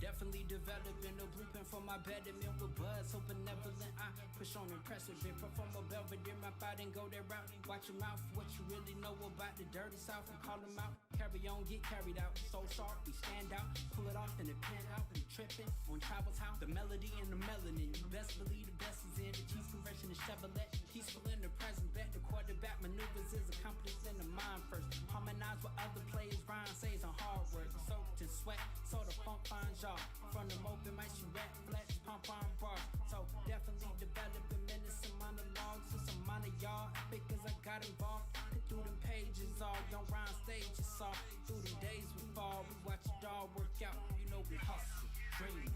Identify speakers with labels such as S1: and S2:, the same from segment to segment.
S1: Definitely developing a blueprint for my betterment with buzz, so benevolent. I push on impressive and perform a Belvedere map out and go that route. Watch your mouth, what you really know about the dirty south and call them out. Carry on, get carried out. So sharp, we stand out. Pull it off in the pen out. We tripping on travel town. The melody and the melanin. You best believe the best is in. The cheese conversion is Chevrolet. Peaceful in the present. Bet the quarterback maneuvers is accomplished in the mind first. Harmonize with other players. Rhyme says on hard work. Soaked in sweat. So the funk finds y'all. From the open mics you rap flex. Pump on bars. So definitely developing minutes and monologues. It's a minor y'all. Epic as I got involved. Through them pages all. Young rhyme stages saw. Through the days we fall. We watch it all work out. You know we hustle. Dream,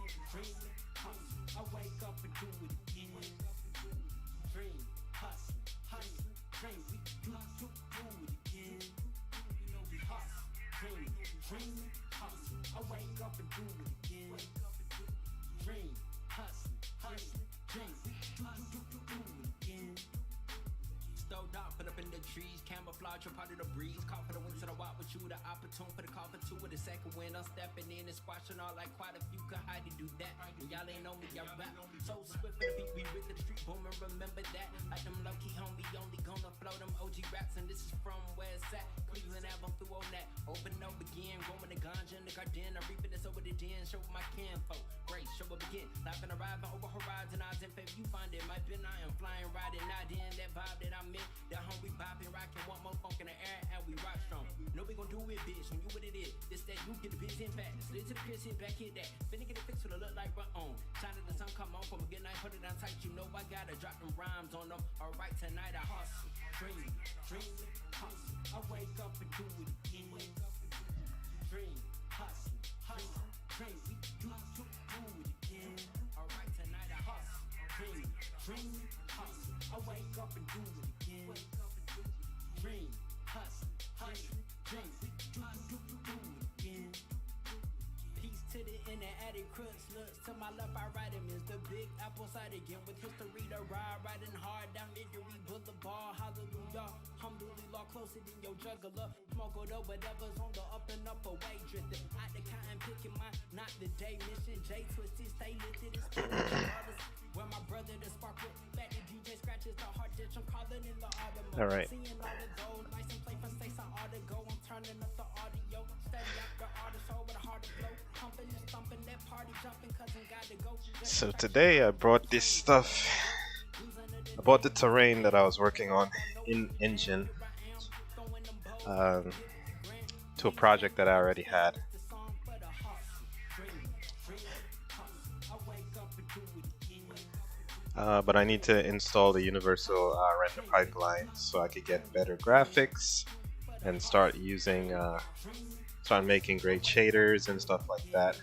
S1: hustle. I wake up and do it again. Dream, hustle, dream, we do it again. You know we hustle. Dream, hustle. I wake up and do it again. Dream, hustle, dream, we do it again. Stowed out, put up in the trees, camouflage, you're part of the breeze. Call for the winds of the wild with you, the opportune for the call for two with the second wind. I'm stepping in and squashing all like quite a few could hide to do that. When y'all ain't know me, y'all rap so swift for the beat, we with the street booming, remember that. Like them low-key homie, only gonna flow them OG raps, and this is from where it's at. Cleveland Ave, I'm through on that. Open up again, growing the ganja in the garden. I reap it, it's over the den, show my kinfolk. Grace, show will begin. Life and arriving over horizon, odds and faith, you find it. Might be I am flying, riding, not in that vibe that I'm in. That hungry bopping, rocking, want more funk in the air, and we rock strong. No, we gon' do it, bitch. When you what it is, this that you get the bitch in fast. Slid to the piss, hit back, hit that. Finna get it fixed with a look like run on. Shine of the sun, come on from a good night, put it on tight. You know I gotta drop them rhymes on them. Alright, tonight I hustle, dream, hustle. I wake up and do it again. Dream, hustle, dream, we do it again. Alright, tonight I hustle, dream, hustle. I wake up and do it again. Dream, hustle, dream, we do it again. Peace to the inner attic crooks, looks to my left, I write him is the big apple side again with history to ride, riding hard down Victory Boulevard. Hallelujah, alhamdulillah, closer than your juggler. Smoke it up, whatever's on the up and up away, drifting. Out the cotton picking mine, not the day mission. J twisted, stay lifted, it's where my brother the spark with back the DJ scratches the heart ditch. I'm calling in the autumn.
S2: All right.
S1: Seeing all the gold, nice and play for space, I ought to go. I'm turning up the audio, steady up the artist, hold with a heart to flow. Pumping and stumping, that party jumping, cousin got to go.
S2: So today I brought this stuff. I bought the terrain that I was working on in Engine to a project that I already had. But I need to install the universal render pipeline so I could get better graphics and start using, start making great shaders and stuff like that.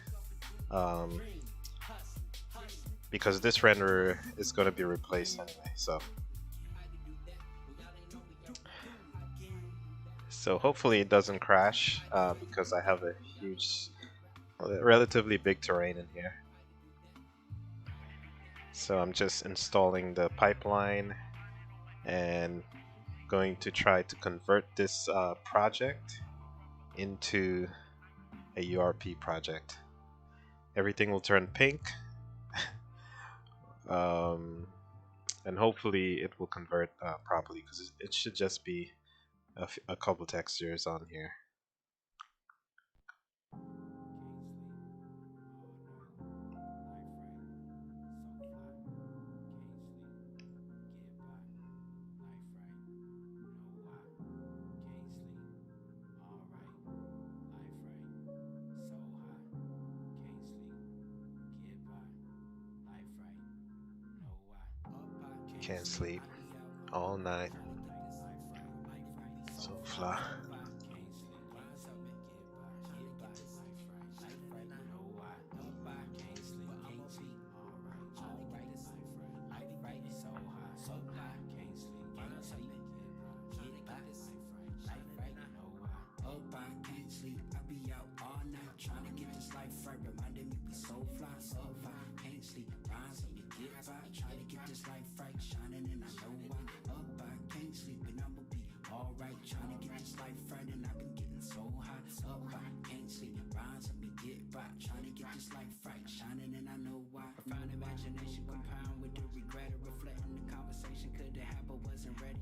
S2: Because this renderer is going to be replaced anyway, so hopefully it doesn't crash because I have a huge, relatively big terrain in here. So I'm just installing the pipeline and going to try to convert this project into a URP project. Everything will turn pink. And hopefully it will convert properly, because it should just be a couple textures on here. Can't sleep all night. So fly.
S1: Trying to get this life wasn't ready.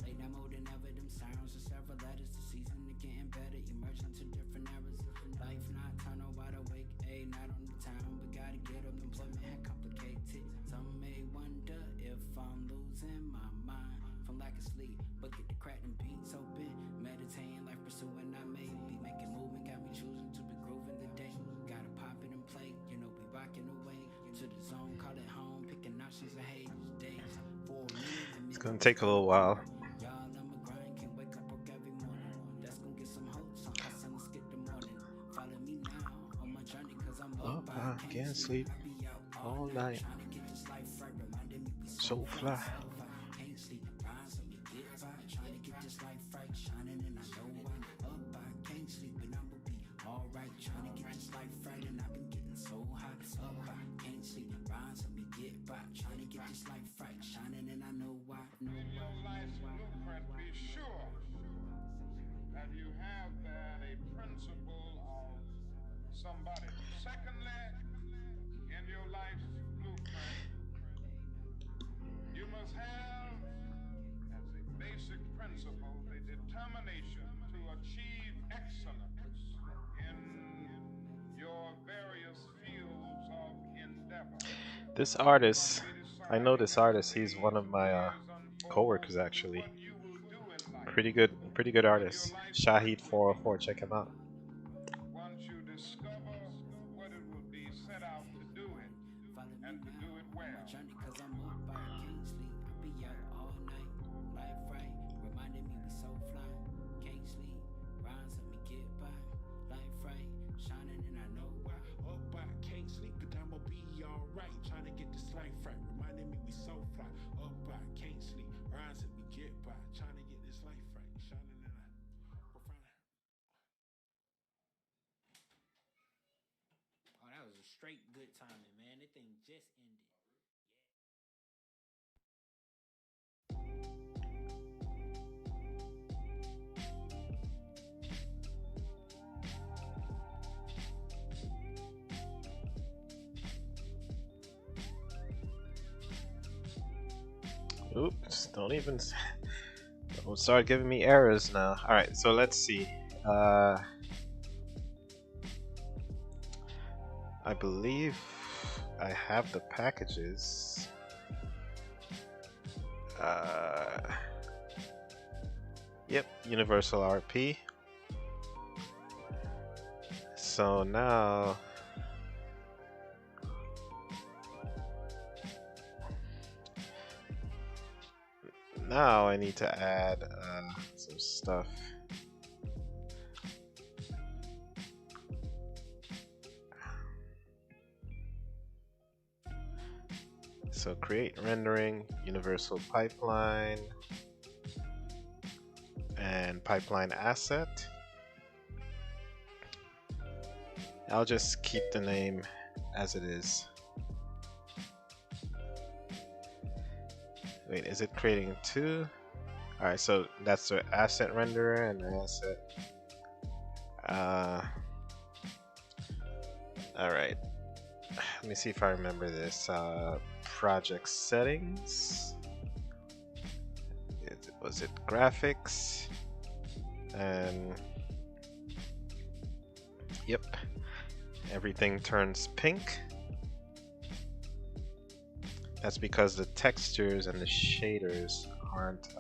S1: Late night more than ever, them sirens and several letters. The season is getting better, emerging to different eras. Life nocturnal, wide awake, not on the town, but gotta get up. Employment had complicated. Some may wonder if I'm losing my mind from lack of sleep, but get the crack and beats open. Meditating, life pursuing, I may be making movement. Got me choosing to be grooving the day. Gotta pop it and play, we rocking away to the zone, call it home. Picking options ahead days for a minute.
S2: It's gonna take a little while.
S1: Y'all on my grind, can't wake up broke every morning. That's gonna get some hopes. I'm hustling to skip the morning. Follow me now on my journey, cause I'm up.
S2: I can't sleep all night. So fly.
S1: Can't sleep, rise up, get by. Trying to get this life right, shining, and I know I'm up. I can't sleep, and I'ma be alright. Trying to get this life right, and I've been getting so hot. Up, I can't sleep, rise up, get by. Trying to get this life right, shining, and I know why.
S3: In your life's blueprint, be sure that you have there a principle of somebody. Secondly, in your life's blueprint, you must have as a basic principle the determination to achieve excellence in your various fields of endeavor.
S2: This artist, I know this artist. He's one of my co-workers actually. Pretty good artist. Shahid 404. Check him out.
S3: Once you discover what it will be set out to do it, and to do it well.
S1: Cause I'm up, I can't sleep. I be out all night. Life right, reminding me we so fly. Can't sleep, rise up and get by. Life right, shining and I know why. Up, I can't sleep, but I'ma be alright. Trying to get this life right, reminding me we so fly. Up, I can't sleep, rise up and get by. Trying to get this life right, shining and I Oh, that was a straight good timing, man. That thing just ended.
S2: Oops, don't start giving me errors now. Alright, so let's see. I believe I have the packages. Yep, Universal RP. So now I need to add some stuff. So create rendering, universal pipeline, and pipeline asset. I'll just keep the name as it is. Wait, is it creating two? Alright, so that's the asset renderer and the asset. Alright. Let me see if I remember this. Project settings. Was it graphics? And yep. Everything turns pink. That's because the textures and the shaders aren't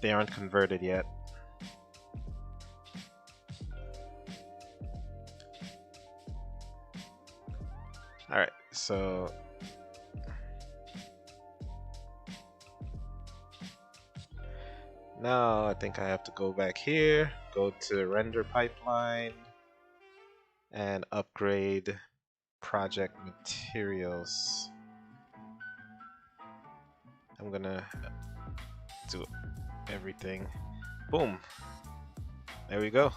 S2: they aren't converted yet. Alright, so now I think I have to go back here, go to render pipeline, and upgrade project materials. I'm gonna do everything. Boom. There we go.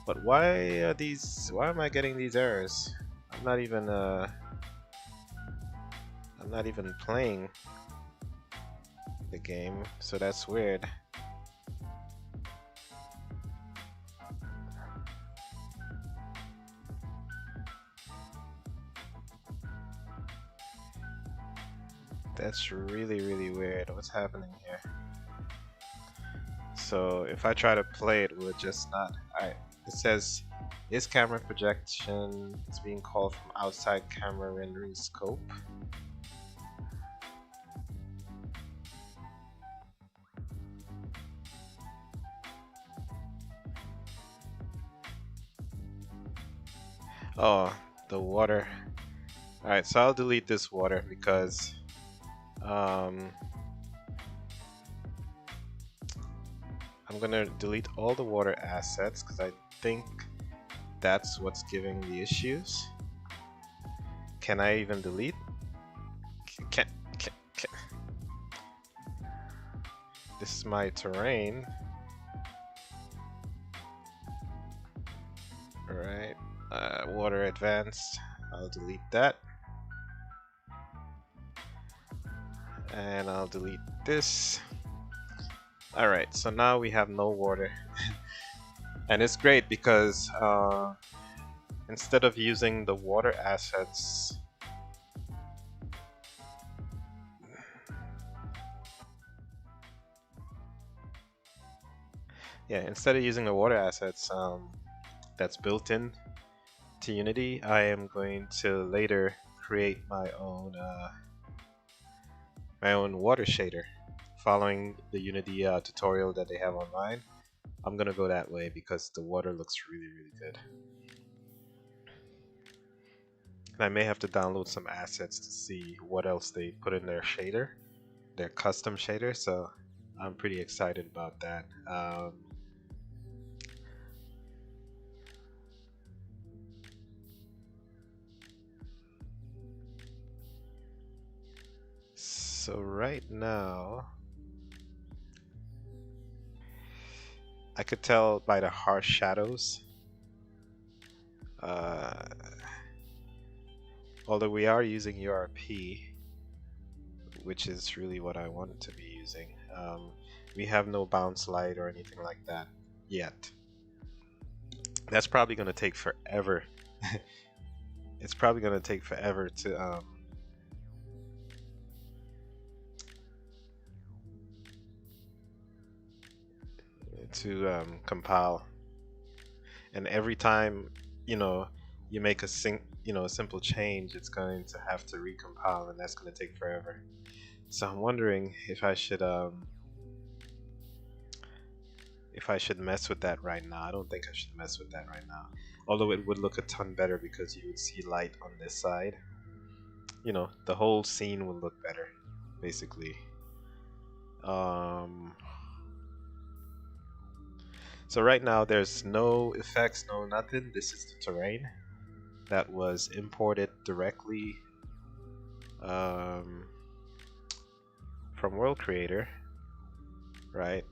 S2: But why am I getting these errors? I'm not even playing the game, so that's weird. That's really weird. What's happening here? So if I try to play it, will it just not? Alright, it says, is camera projection is being called from outside camera rendering scope. Oh, the water. Alright, so I'll delete this water because I'm gonna delete all the water assets because I think that's what's giving the issues. Can I even delete? Can. This is my terrain. Alright, water advanced. I'll delete that. And I'll delete this. Alright, so now we have no water. And it's great because instead of using the water assets, instead of using the water assets that's built in to Unity, I am going to later create my own water shader, following the Unity tutorial that they have online. I'm gonna go that way because the water looks really good. And I may have to download some assets to see what else they put in their shader, their custom shader, so I'm pretty excited about that. So right now, I could tell by the harsh shadows, although we are using URP, which is really what I wanted to be using. We have no bounce light or anything like that yet. That's probably going to take forever. It's probably going to take forever to compile. And every time, you make a simple change, it's going to have to recompile, and that's going to take forever. So I'm wondering if I should mess with that right now. I don't think I should mess with that right now. Although it would look a ton better because you would see light on this side. The whole scene would look better, basically. So right now there's no effects, no nothing. This is the terrain that was imported directly from World Creator, right?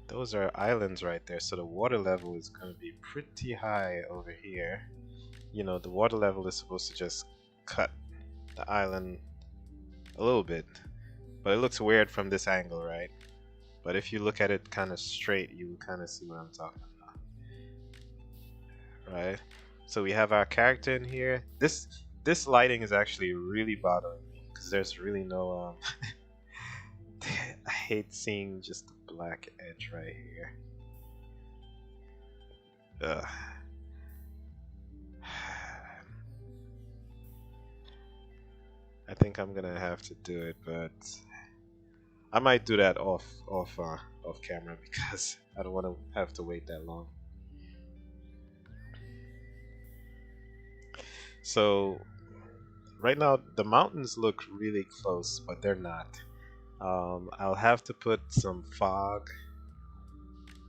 S2: Those are islands right there, so the water level is going to be pretty high over here. The water level is supposed to just cut the island a little bit, but it looks weird from this angle, right? But if you look at it kind of straight, you will kind of see what I'm talking about, right? So we have our character in here. This lighting is actually really bothering me because there's really no I hate seeing just the black edge right here. Ugh. I think I'm gonna have to do it, but I might do that off camera because I don't want to have to wait that long. So right now the mountains look really close, but they're not. I'll have to put some fog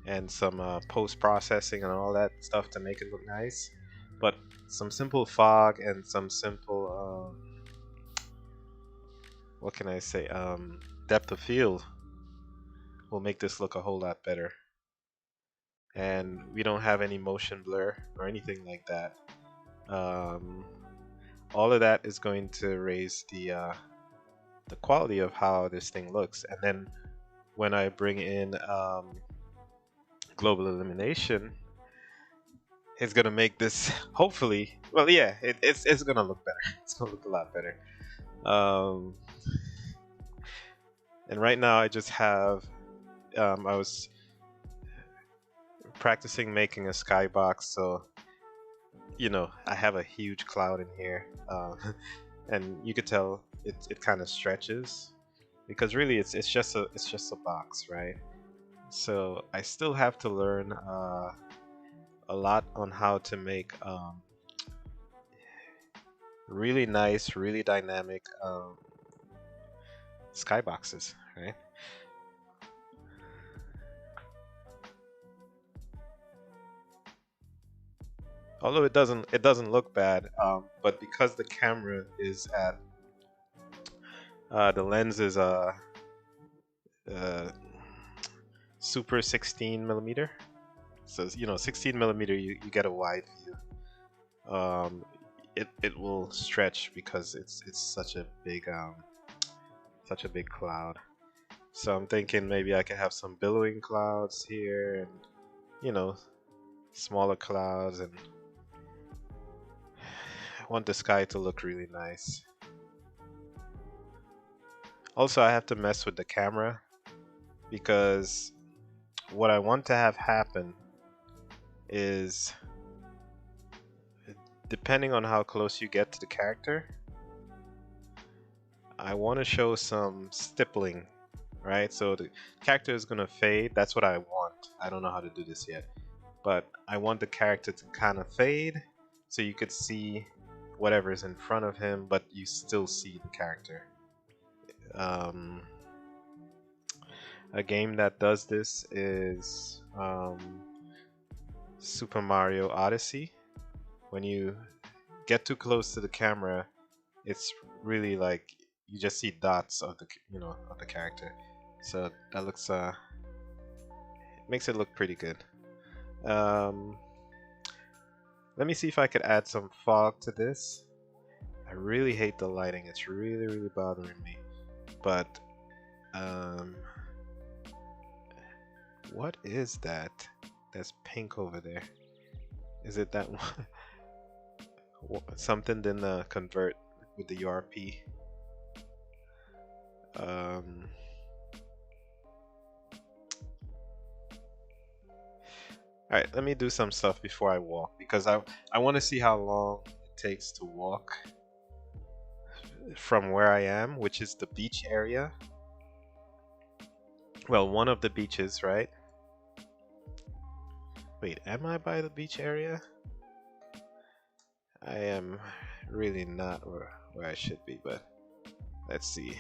S2: and some post-processing and all that stuff to make it look nice. But some simple fog and some simple what can I say? Depth of field will make this look a whole lot better. And we don't have any motion blur or anything like that. All of that is going to raise the quality of how this thing looks. And then when I bring in global illumination, it's gonna make this hopefully, well, yeah, it's gonna look better. It's gonna look a lot better. Um, and right now I just have I was practicing making a skybox, so I have a huge cloud in here, and you could tell it kind of stretches because really it's just a box, right? So I still have to learn a lot on how to make really nice, really dynamic skyboxes, right? Although it doesn't look bad, but because the camera is at the lens is uh, super 16 millimeter, so 16 millimeter you get a wide view. It will stretch because it's such a big cloud. So I'm thinking maybe I could have some billowing clouds here and you know smaller clouds, and I want the sky to look really nice. Also, I have to mess with the camera because what I want to have happen is, depending on how close you get to the character, I want to show some stippling, right? So the character is going to fade. That's what I want. I don't know how to do this yet, but I want the character to kind of fade so you could see whatever is in front of him, but you still see the character. Um, a game that does this is Super Mario Odyssey. When you get too close to the camera, it's really like you just see dots of the character. So that looks makes it look pretty good. Um, Let me see if I could add some fog to this. I really hate the lighting. It's really, really bothering me. But what is that? That's pink over there. Is it that one? Something didn't convert with the URP. Alright, let me do some stuff before I walk because I want to see how long it takes to walk from where I am, which is the beach area. Well, one of the beaches, right? Wait, am I by the beach area? I am really not where I should be, but let's see.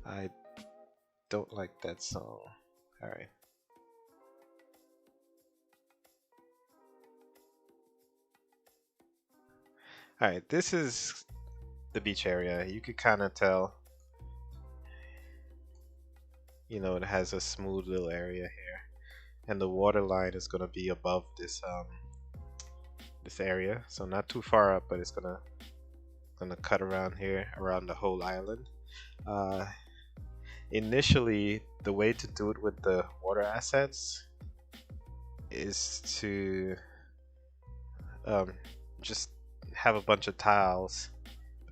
S2: I don't like that song. Alright. Alright, this is the beach area. You could kind of tell, it has a smooth little area here. And the water line is going to be above this area. So not too far up, but it's gonna cut around here, around the whole island. Initially, the way to do it with the water assets is to just have a bunch of tiles.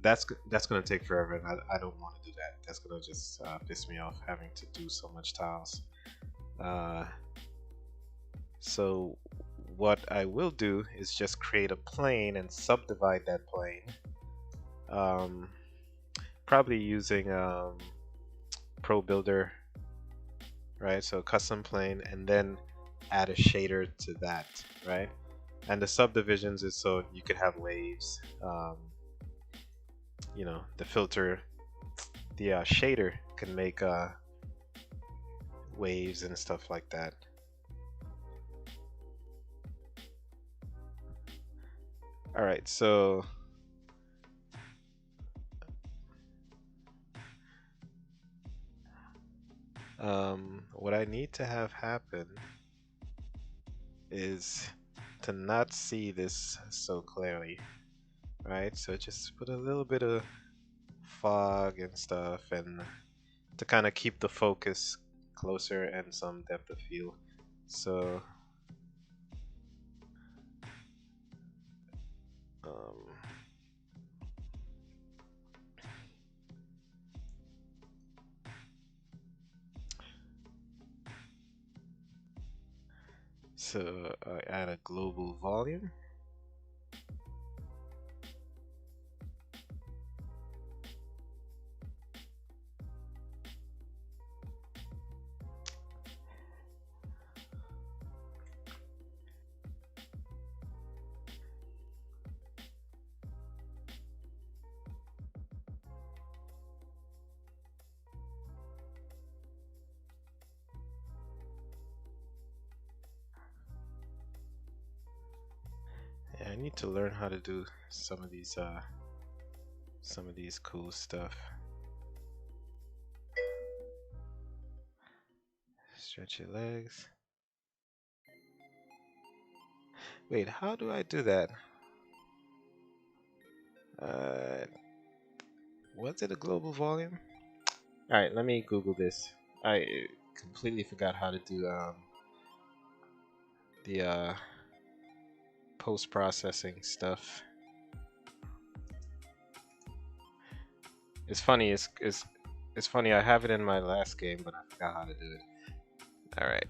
S2: That's gonna take forever, and I don't want to do that. That's gonna just piss me off having to do so much tiles. So what I will do is just create a plane and subdivide that plane. Probably using Pro Builder, right? So custom plane, and then add a shader to that, right? And the subdivisions is so you could have waves. The filter, the shader can make waves and stuff like that. All right, so what I need to have happen is to not see this so clearly, right? So just put a little bit of fog and stuff, and to kind of keep the focus closer and some depth of field. So Um, so I add a global volume. Yeah, I need to learn how to do some of these cool stuff. Stretch your legs. Wait, how do I do that? Uh, was it a global volume? All right, let me Google this. I completely forgot how to do the post-processing stuff. It's funny. It's funny. I have it in my last game, but I forgot how to do it. All right.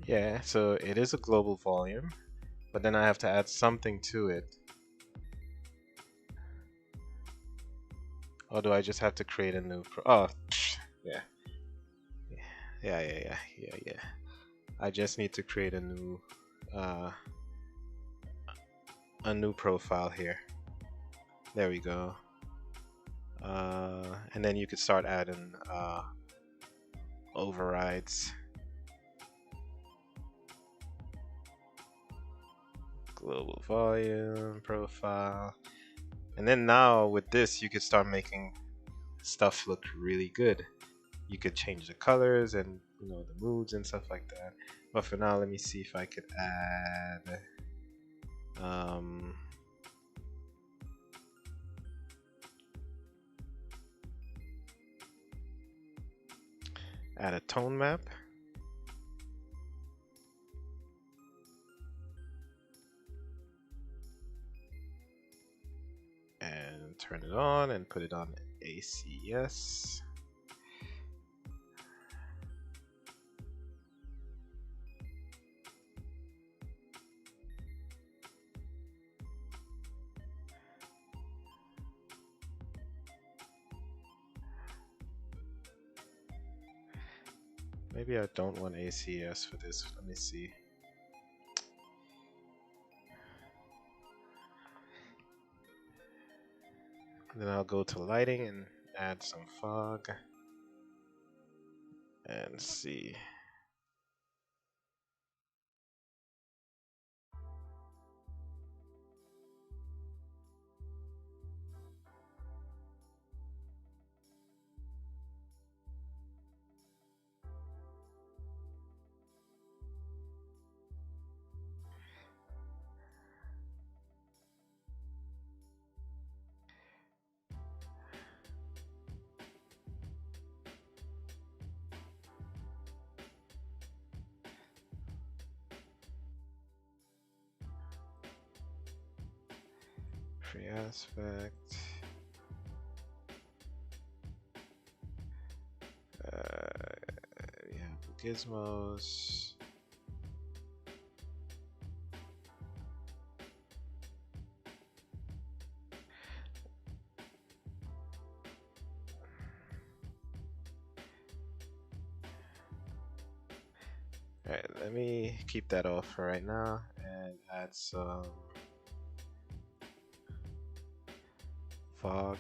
S2: Yeah, so it is a global volume, but then I have to add something to it. Or do I just have to create a new oh, yeah. Yeah. I just need to create uh a new profile here. There we go. And then you could start adding overrides. Global volume profile. And then now with this you could start making stuff look really good. You could change the colors and the moods and stuff like that. But for now, let me see if I could add a tone map. And turn it on and put it on ACS. Maybe I don't want ACS for this. Let me see. Then I'll go to lighting and add some fog and see. Free aspect. We have gizmos. Alright, let me keep that off for right now and add some fog.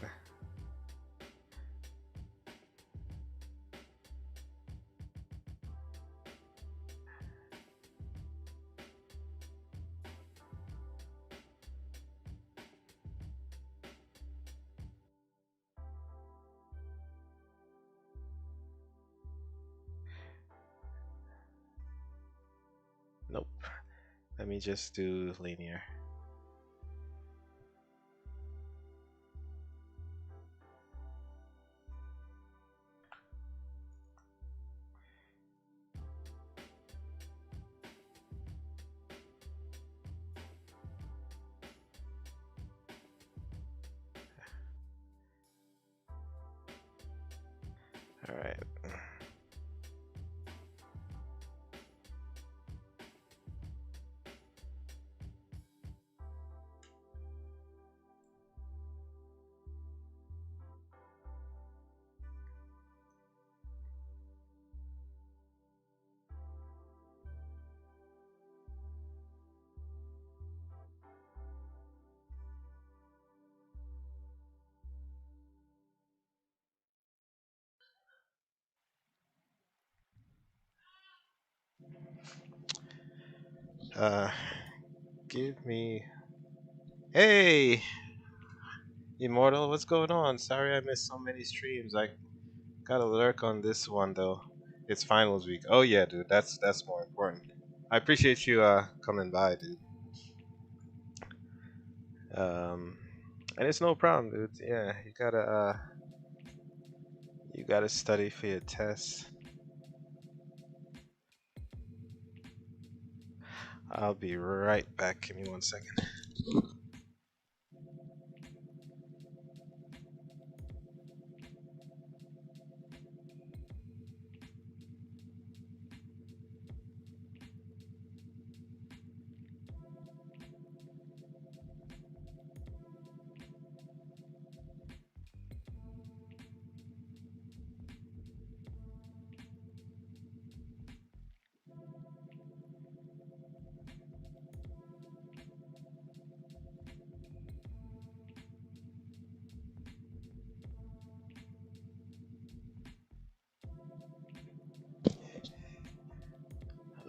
S2: Nope. Let me just do linear. Alright. Uh, give me. Hey, Immortal, what's going on? Sorry I missed so many streams. I got a lurk on this one though. It's finals week. Oh yeah, dude, that's more important. I appreciate you coming by, dude. Um, and it's no problem, dude. Yeah, you gotta study for your tests. I'll be right back. Give me 1 second.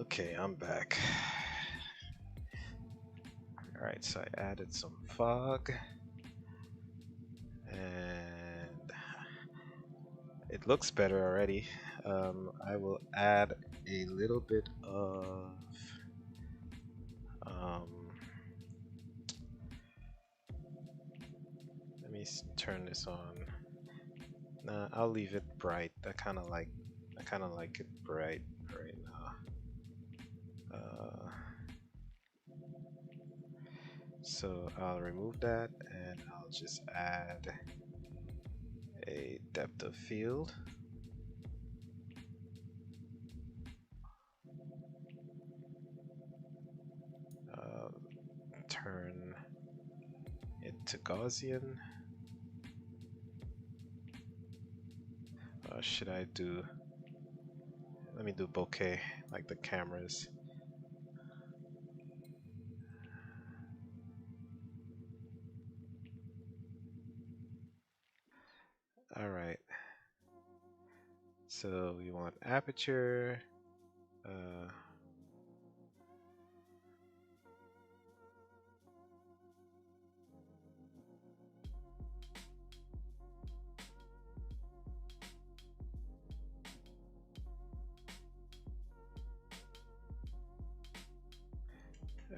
S2: Okay, I'm back. Alright, so I added some fog. And it looks better already. I will add a little bit of um, let me turn this on. Nah, I'll leave it bright. I kind of like it bright right now. So I'll remove that and I'll just add a depth of field. Turn it to Gaussian. Should I do? Let me do bokeh like the cameras. All right. So we want aperture.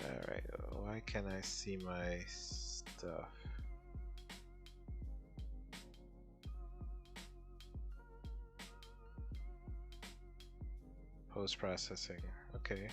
S2: Alright, why can't I see my stuff? Post processing, okay.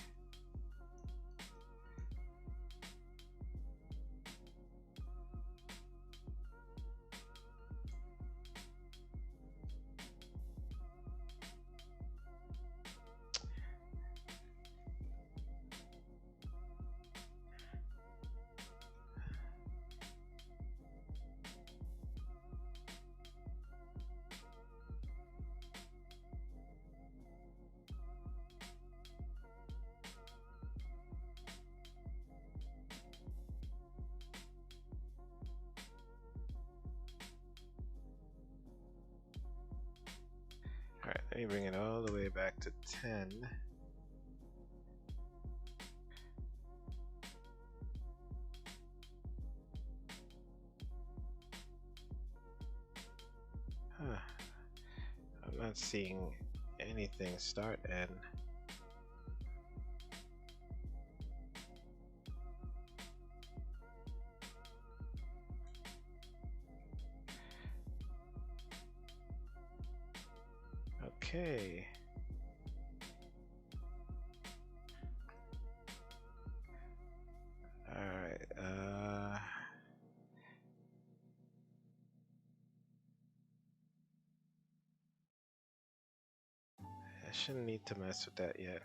S2: Alright, let me bring it all the way back to 10. Huh. I'm not seeing anything start and okay. Alright, I shouldn't need to mess with that yet.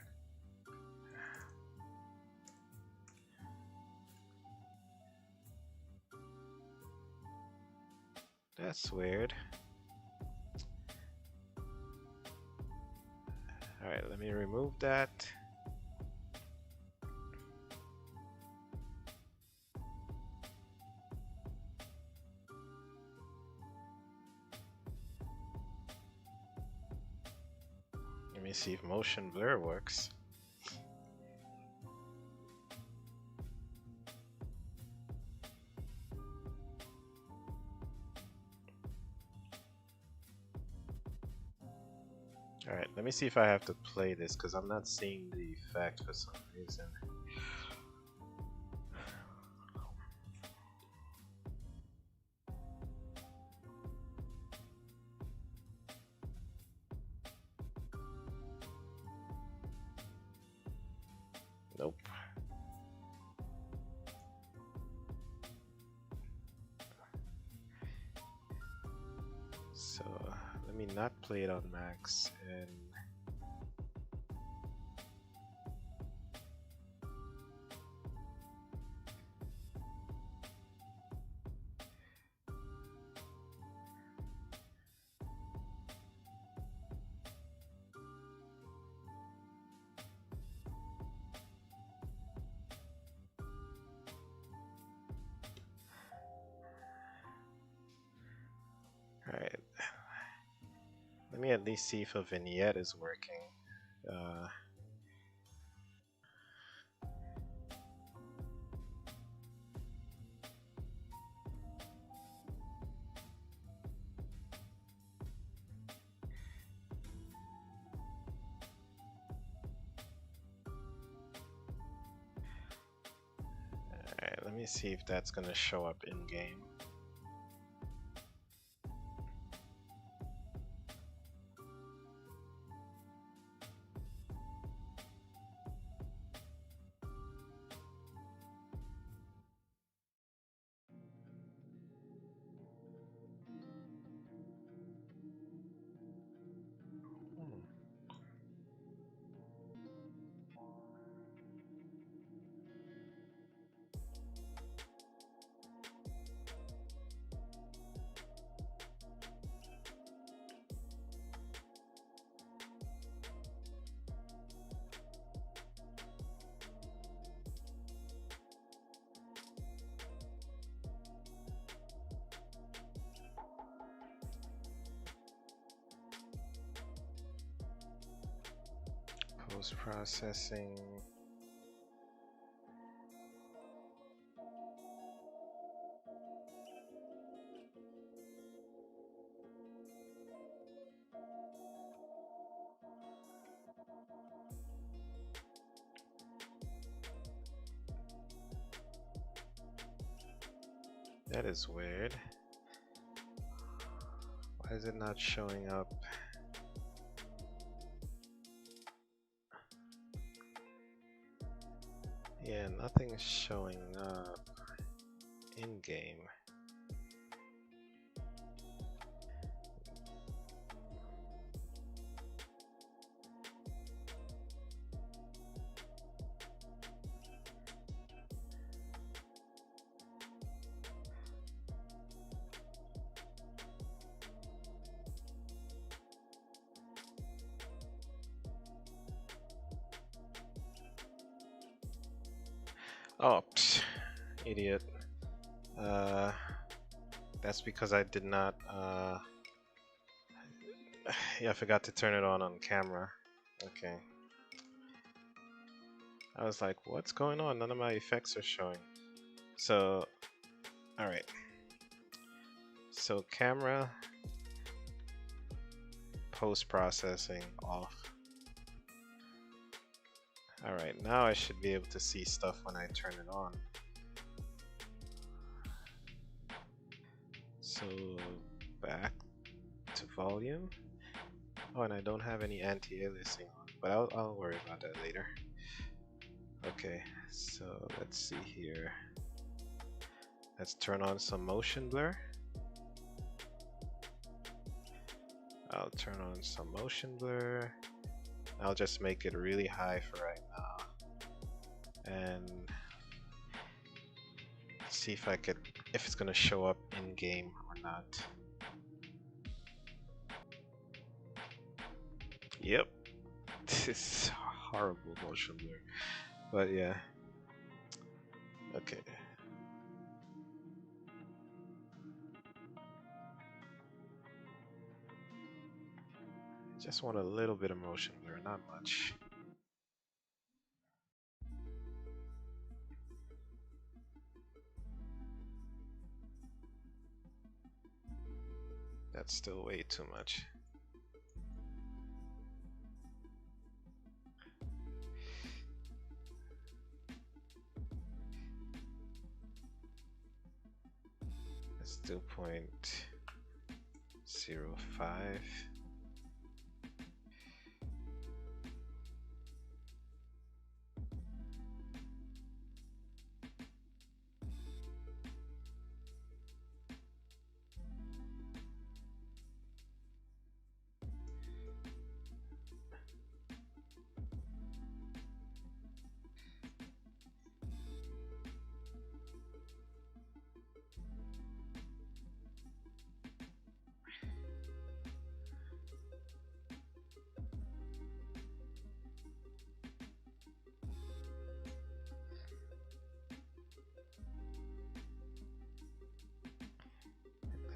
S2: That's weird. Alright, let me remove that. Let me see if motion blur works. Alright, let me see if I have to play this because I'm not seeing the effect for some reason. Nope. So let me not play it on max and alright. Let me at least see if a vignette is working. Alright, let me see if that's gonna show up in game. Post processing. That is weird. Why is it not showing up? Yeah, nothing's showing up in game. Oh, psh, idiot. That's because I did not, yeah, I forgot to turn it on camera. Okay. I was like, what's going on? None of my effects are showing. So, alright. So camera, post-processing off. Alright, now I should be able to see stuff when I turn it on. So back to volume. Oh, and I don't have any anti-aliasing on, but I'll worry about that later. Okay, so let's see here. Let's turn on some motion blur. I'll turn on some motion blur. I'll just make it really high for right now. And see if if it's gonna show up in game or not. Yep. This is horrible motion blur. But yeah. Okay. Just want a little bit of motion blur, not much. That's still way too much. Let's do 0.05.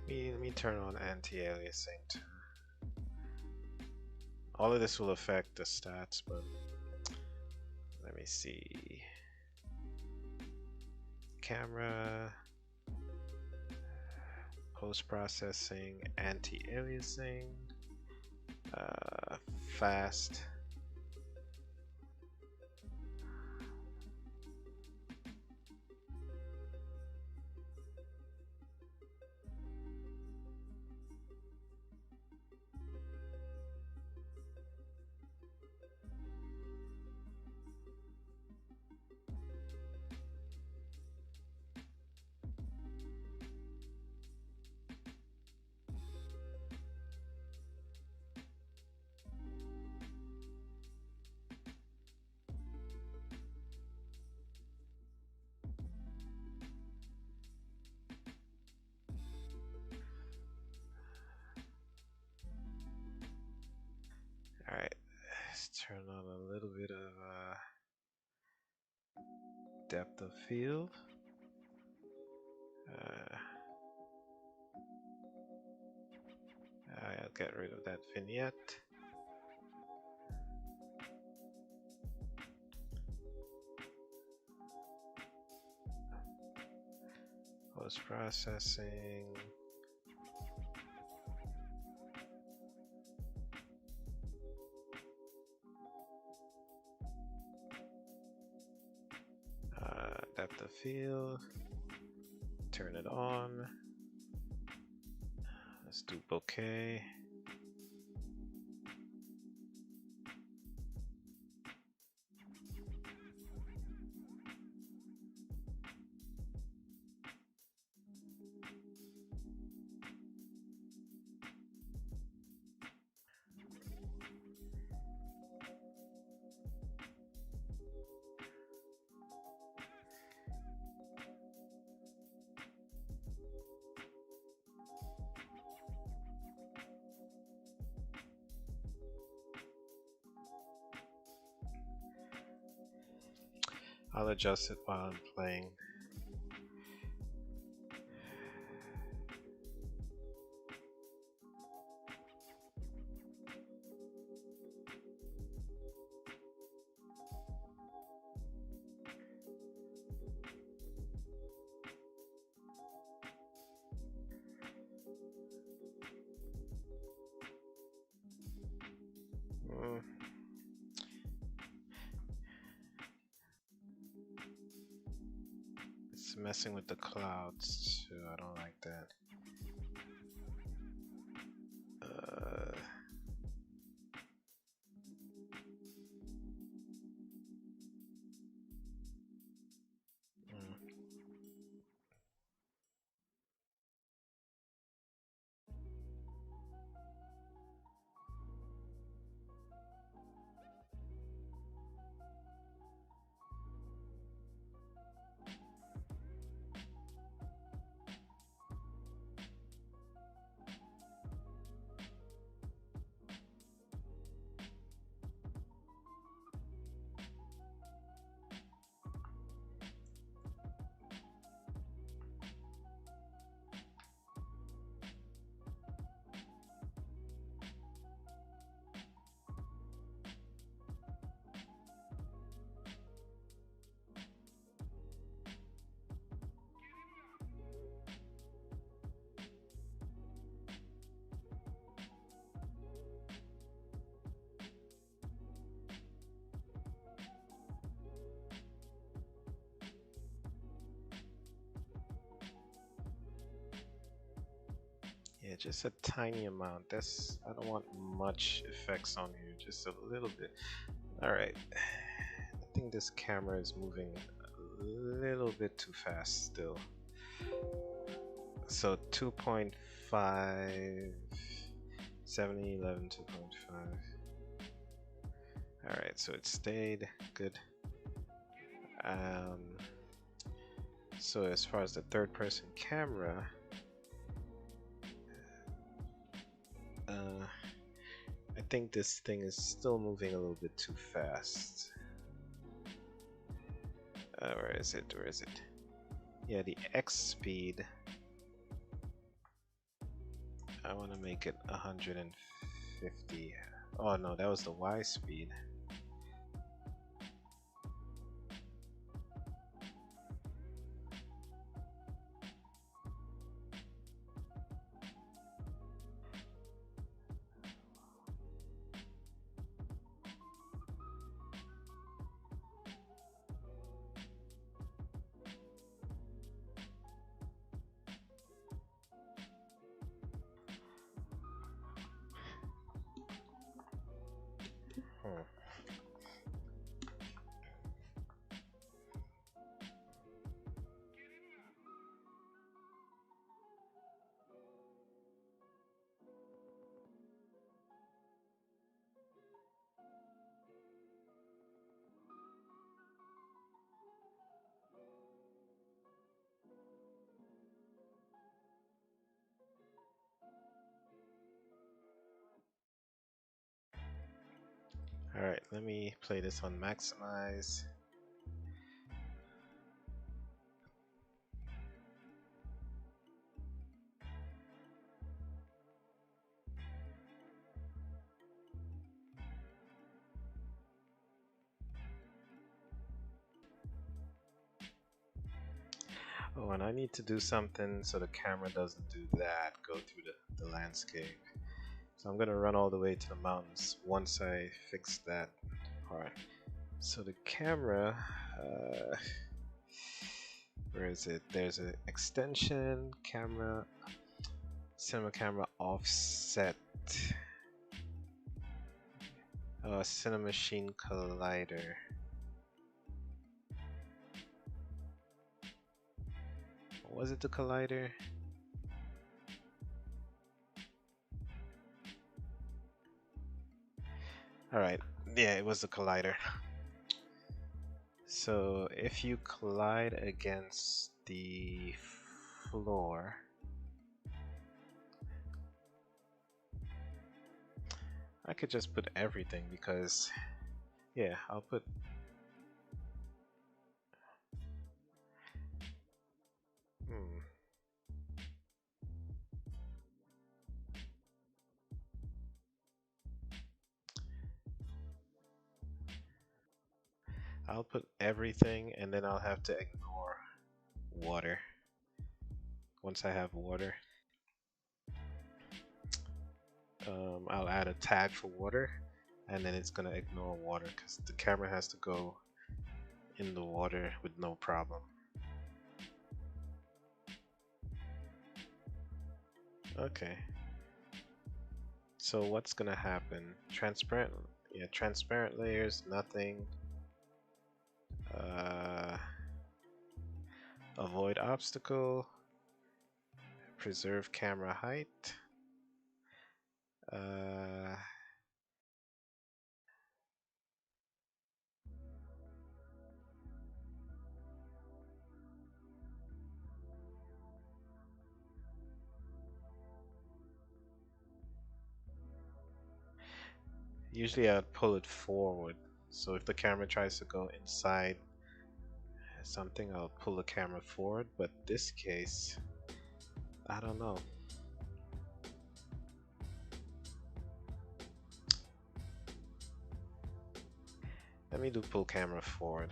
S2: Let me turn on anti-aliasing too. All of this will affect the stats, but let me see. Camera, post-processing, anti-aliasing, fast. Alright, let's turn on a little bit of depth of field. I'll get rid of that vignette. Post-processing. Depth of field. Turn it on. Let's do bokeh. I'll adjust it while I'm playing. It's messing with the clouds too. I don't like that. Yeah, just a tiny amount. I don't want much effects on here, just a little bit. Alright. I think this camera is moving a little bit too fast still. So 2.5, 70, 11, 2.5. Alright, so it stayed good. So as far as the third person camera, I think this thing is still moving a little bit too fast. Where is it? Where is it? Yeah, the X speed. I want to make it 150. Oh no, that was the Y speed. Alright, let me play this on maximize. Oh, and I need to do something so the camera doesn't do that, go through the landscape. So I'm gonna run all the way to the mountains once I fix that. Alright, so the camera, where is it? There's an extension, camera, cinema camera offset, cinema machine collider. Was it the collider? Alright, yeah, it was the collider. So if you collide against the floor, I could just put everything because, yeah, I'll put I'll put everything and then I'll have to ignore water. Once I have water, I'll add a tag for water and then it's gonna ignore water because the camera has to go in the water with no problem. Okay. So what's gonna happen? Transparent, yeah, transparent layers, nothing. Avoid obstacle, preserve camera height. Usually I'd pull it forward. So if the camera tries to go inside something, I'll pull the camera forward. But this case, I don't know. Let me do pull camera forward.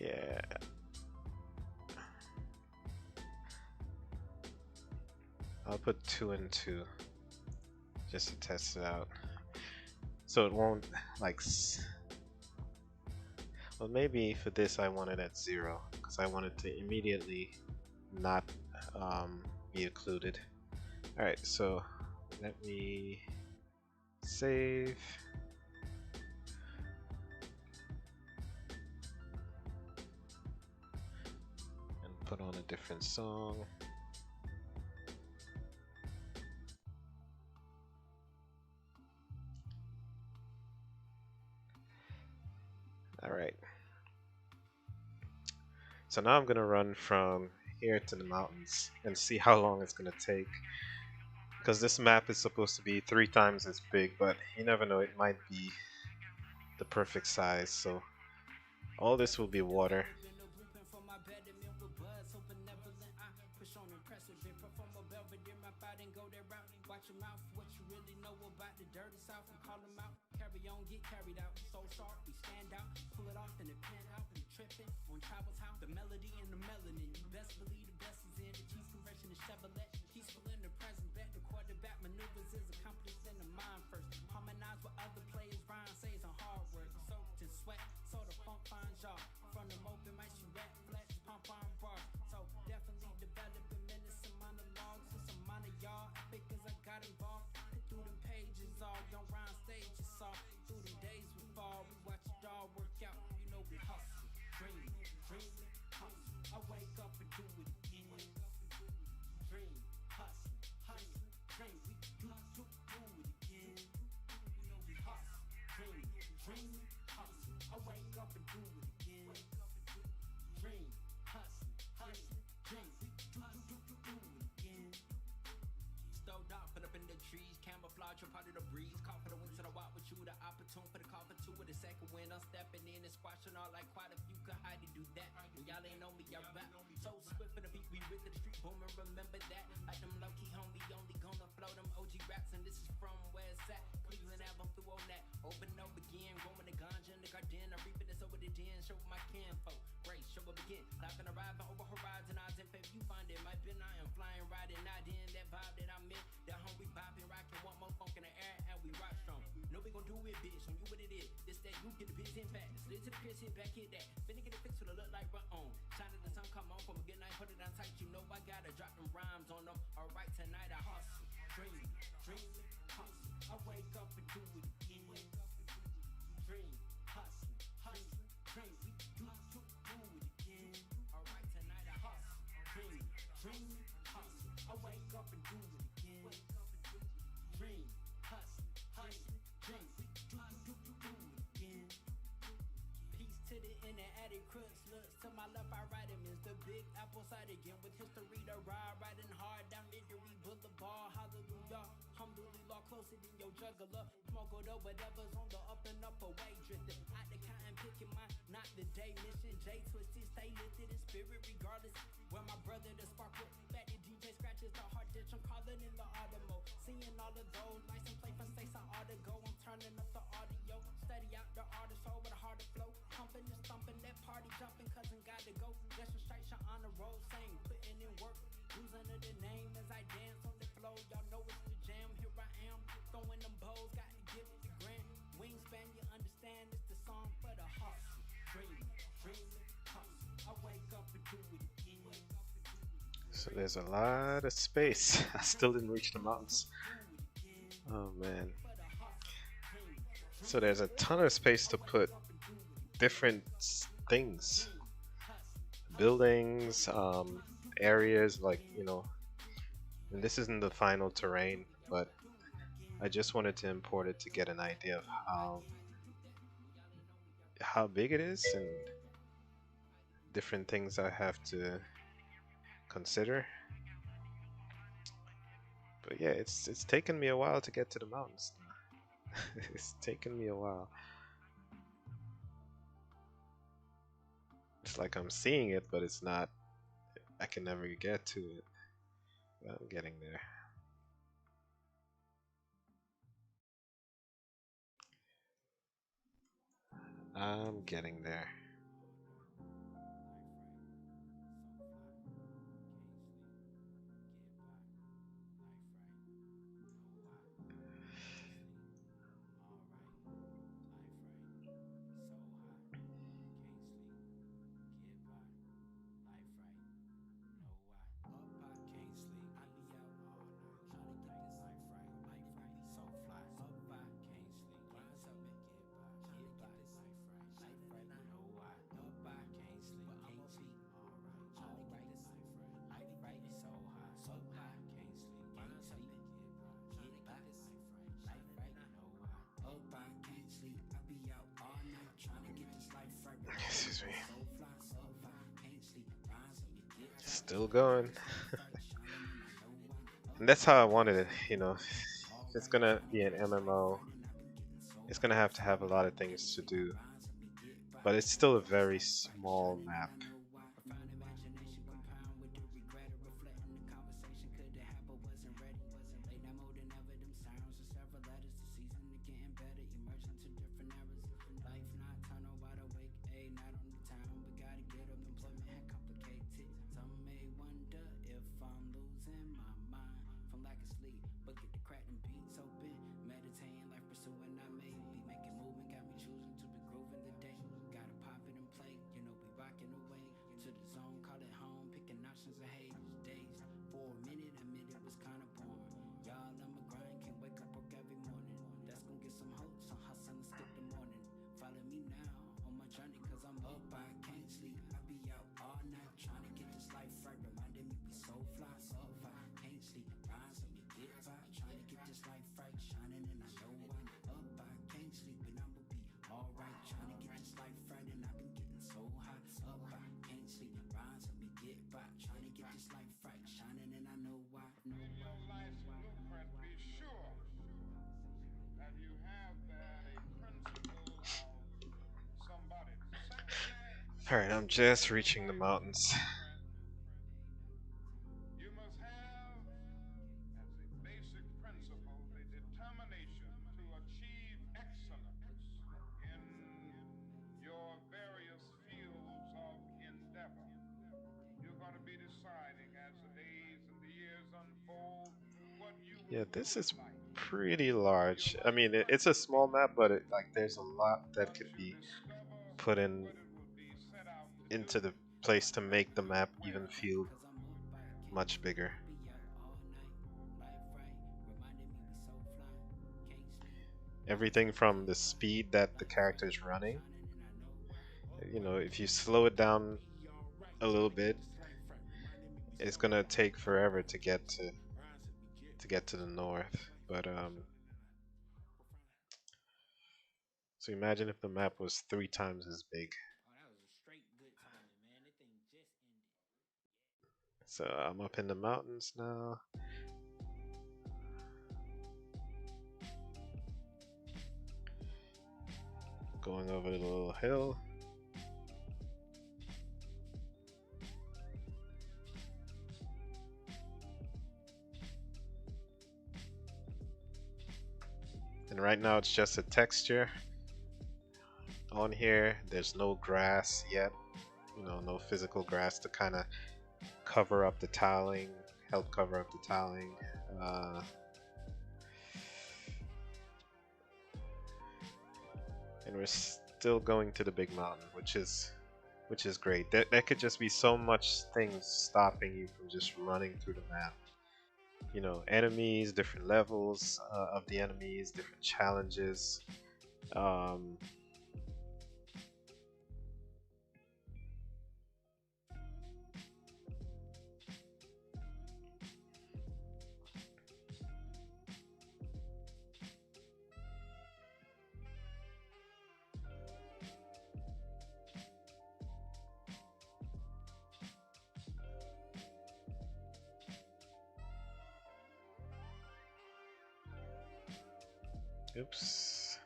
S2: Yeah. I'll put 2 and 2 just to test it out. So it won't like. Well, maybe for this I want it at 0 because I want it to immediately not be occluded. Alright, so let me save. And put on a different song. Alright. So now I'm going to run from here to the mountains and see how long it's going to take. Because this map is supposed to be 3 times as big, but you never know, it might be the perfect size. So all this will be water.
S1: Watch your mouth, what you really know about the dirty south and call them out. Carry on, get carried out. So sharp, we stand out. Pull it off in the pen out. We tripping on Travel's house. The melody and the melanin. You best believe the best is in. The Chiefs conversion is Chevrolet. Peaceful in the present. Bet the quarterback maneuvers is accomplished in the mind first. Harmonize with other players. Rhyme says on hard work. Soaked in sweat. So the funk finds y'all. From the open mics, you rap flex. Pump on bars. So definitely developing minutes and monologues. It's a minor y'all. Epic as I got involved. Through them pages, all young rhyme stages saw. Through them days we fall, we watch it all work out. You know we hustle, dream, hustle. I wake up and do it again. Dream, hustle, dream. We do it again. You know we hustle, dream, hustle. I wake up and do it again. Dream, hustle, dream. We do it again. Stowed up, put up in the trees, camouflage, you're part of the breeze. Call for the wings to the walk with you, the opportune for the call for 2 with the second wind. I'm stepping in and squashing all like quite a few could hide to do that. When y'all ain't know me, I rap so swift for the beat, we rip to the street, boom and remember that. Like them low-key homie, only gonna flow them OG raps, and this is from where it's at. Cleveland Ave, I'm through on that. Open up again, growing the ganja in the garden. I'm reaping this over the den, show my kinfolk. Grace, show up again. Laughing, arriving over horizon, odds and favor you find it. My bin, I am flying, riding, not in that vibe that I'm in. That home we bopping, rocking, want more funk in the air, and we rock strong. No, we gon' do it, bitch. When you what it is, this that you get the biz in fact. Split to the piss, hit back, hit that. Finna get it fixed with a look like run on. Shine to the sun, come on from a good night, put it on tight. You know I gotta drop them rhymes on them. Alright, tonight I hustle, dream, hustle. I wake up and do it again. Dream, hustle, dream. We do it again. Alright, tonight I hustle, dream, hustle. I wake up and do it again. Dream, hustle, dream. We do it again. Peace to the inner attic crooks. Looks to my left, I write him. Is the big apple side again with history to ride, riding hard down Victory Boulevard. Hallelujah, alhamdulillah, closer than your juggler. Smoke it up, whatever's on the up and up away, drifting. Out the cotton picking my not the day mission. J twisted, stay lifted in spirit regardless. Where my brother the spark with fat the DJ scratches the hard ditch. I'm calling in the automo. Seeing all of those license plate for states I ought to go. I'm turning up the audio. Study out the artist soul with a harder flow. Pumping and stumping that party jumping, cousin got to go. Just a straight shot on the road, same putting in work. Who's under the name as I dance on the flow? Y'all know it's the jam. Here I am, throwing them bows. Got to give it the grand wingspan. You understand? It's the song for the hustle. Dream, hustle. I wake up and do it again.
S2: So there's a lot of space. I still didn't reach the mountains. Oh man. So there's a ton of space to put different things. Buildings, areas, like, you know. And this isn't the final terrain, but I just wanted to import it to get an idea of how big it is and different things I have to consider. But yeah, it's taken me a while to get to the mountains. It's taken me a while. It's like I'm seeing it, but it's not. I can never get to it. But I'm getting there. I'm getting there. Still going. And that's how I wanted it, you know. If it's gonna be an MMO, it's gonna have to have a lot of things to do. But it's still a very small map.
S3: In your life's blueprint, be sure that you have that a principle of somebody. Secondly,
S2: Alright, I'm just reaching the mountains.
S3: blueprint, you must have as a basic principle the determination to achieve excellence in your various fields of endeavor. You're going to be deciding as the days and the years unfold what you
S2: Yeah,
S3: will do
S2: this
S3: in
S2: is
S3: life.
S2: pretty
S3: You
S2: large. I
S3: must
S2: mean, it's a
S3: practice
S2: small map, but
S3: what
S2: like there's a lot that could
S3: you
S2: be
S3: discover,
S2: put in
S3: what it will be set out to do,
S2: into the place to
S3: and
S2: make the map even
S3: where.
S2: feel much bigger. Everything from the speed that the character is running. You know, if you slow it down a little bit, it's gonna take forever to get to the north. But so imagine if the map was 3 times as big. So I'm up in the mountains now. Going over the little hill. And right now it's just a texture on here. There's no grass yet. You know, no physical grass to kind of cover up the tiling, help cover up the tiling. Uh, and we're still going to the big mountain, which is great. There could just be so much things stopping you from just running through the map. You know, enemies, different levels of the enemies, different challenges. Um, oops.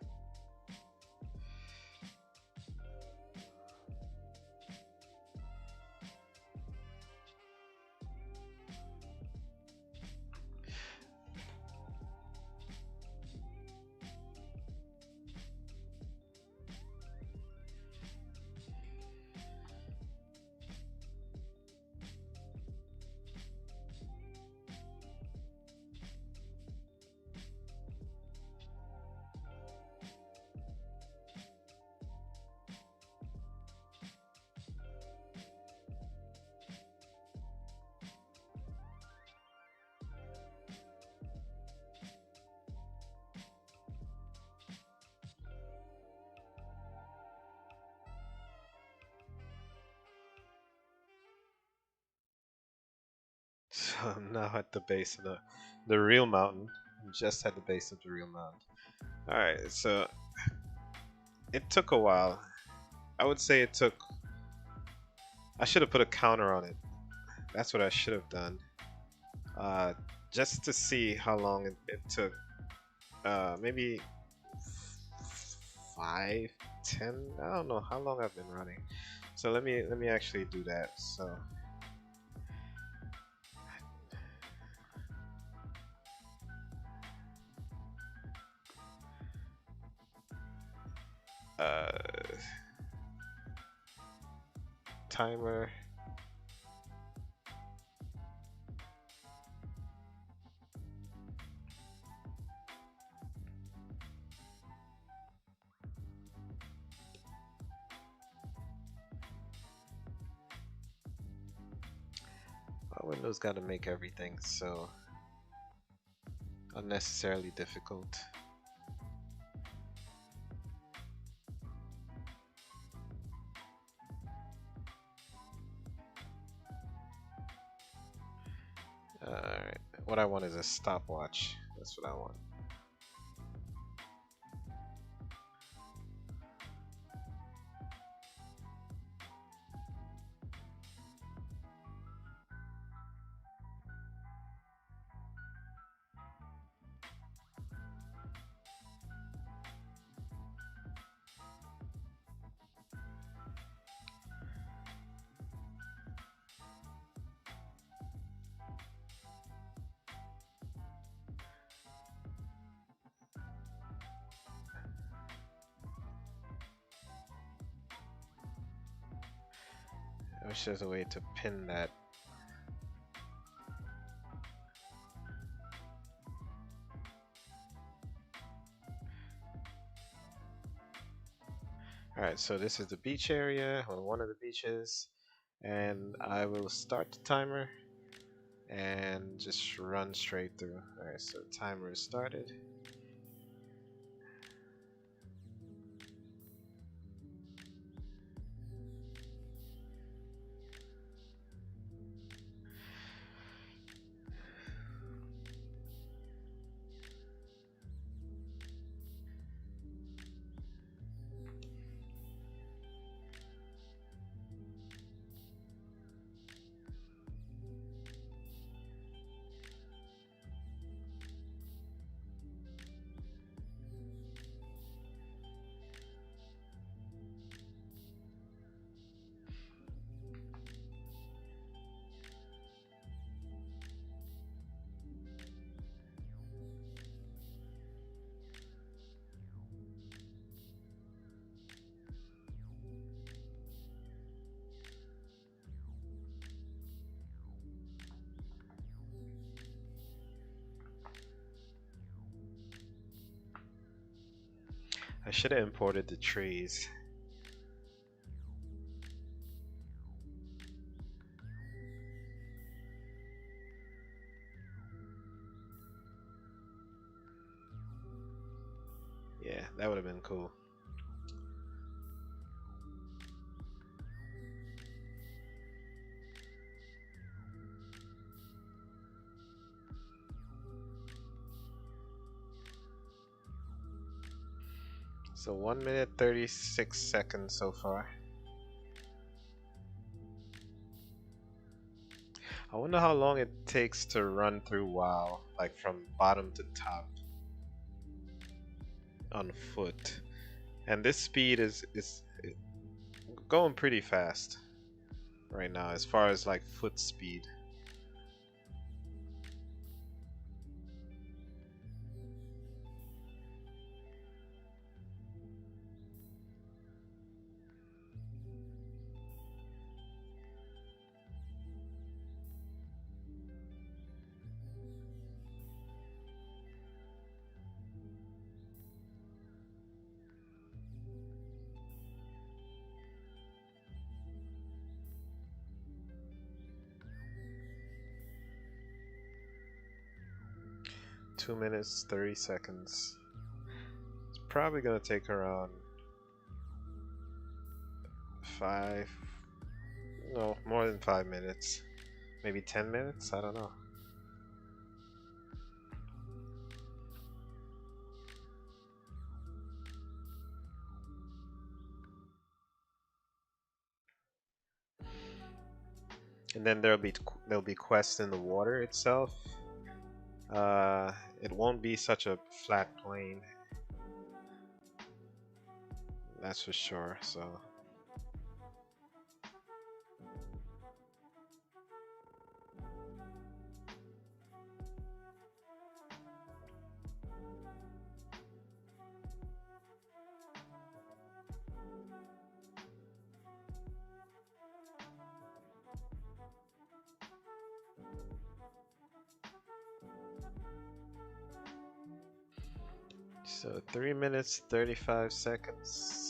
S2: So I'm now at the base of the real mountain. I'm just at the base of the real mountain. All right, so it took a while. I would say it took. I should have put a counter on it. That's what I should have done. Uh, just to see how long it took. Maybe 5, 10. I don't know how long I've been running. So let me actually do that. So uh, timer. Windows got to make everything so unnecessarily difficult. Alright, what I want is a stopwatch. That's what I want. I wish there's a way to pin that. Alright, so this is the beach area, or one of the beaches, and I will start the timer and just run straight through. Alright, so the timer is started. I should have imported the trees. Yeah, that would have been cool. So 1 minute 36 seconds so far. I wonder how long it takes to run through WoW, like from bottom to top on foot. And this speed is going pretty fast right now as far as like foot speed. Two minutes 30 seconds. It's probably gonna take around 5, no, more than 5 minutes. Maybe 10 minutes? I don't know. and then there'll be quests in the water itself. It won't be such a flat plane, that's for sure. So. So 3 minutes 35 seconds.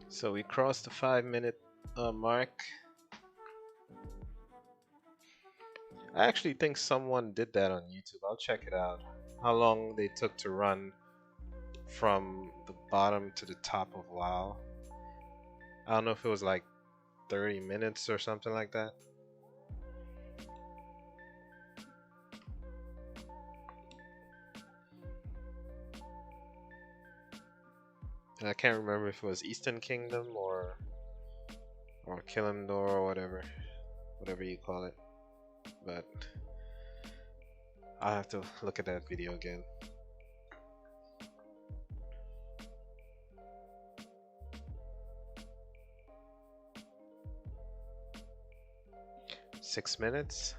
S2: So we crossed the 5 minute mark. I actually think someone did that on YouTube. I'll check it out. How long they took to run from the bottom to the top of WoW. I don't know if it was like 30 minutes or something like that. And I can't remember if it was Eastern Kingdom or Kilimdor or whatever you call it. But I'll have to look at that video again. Six minutes.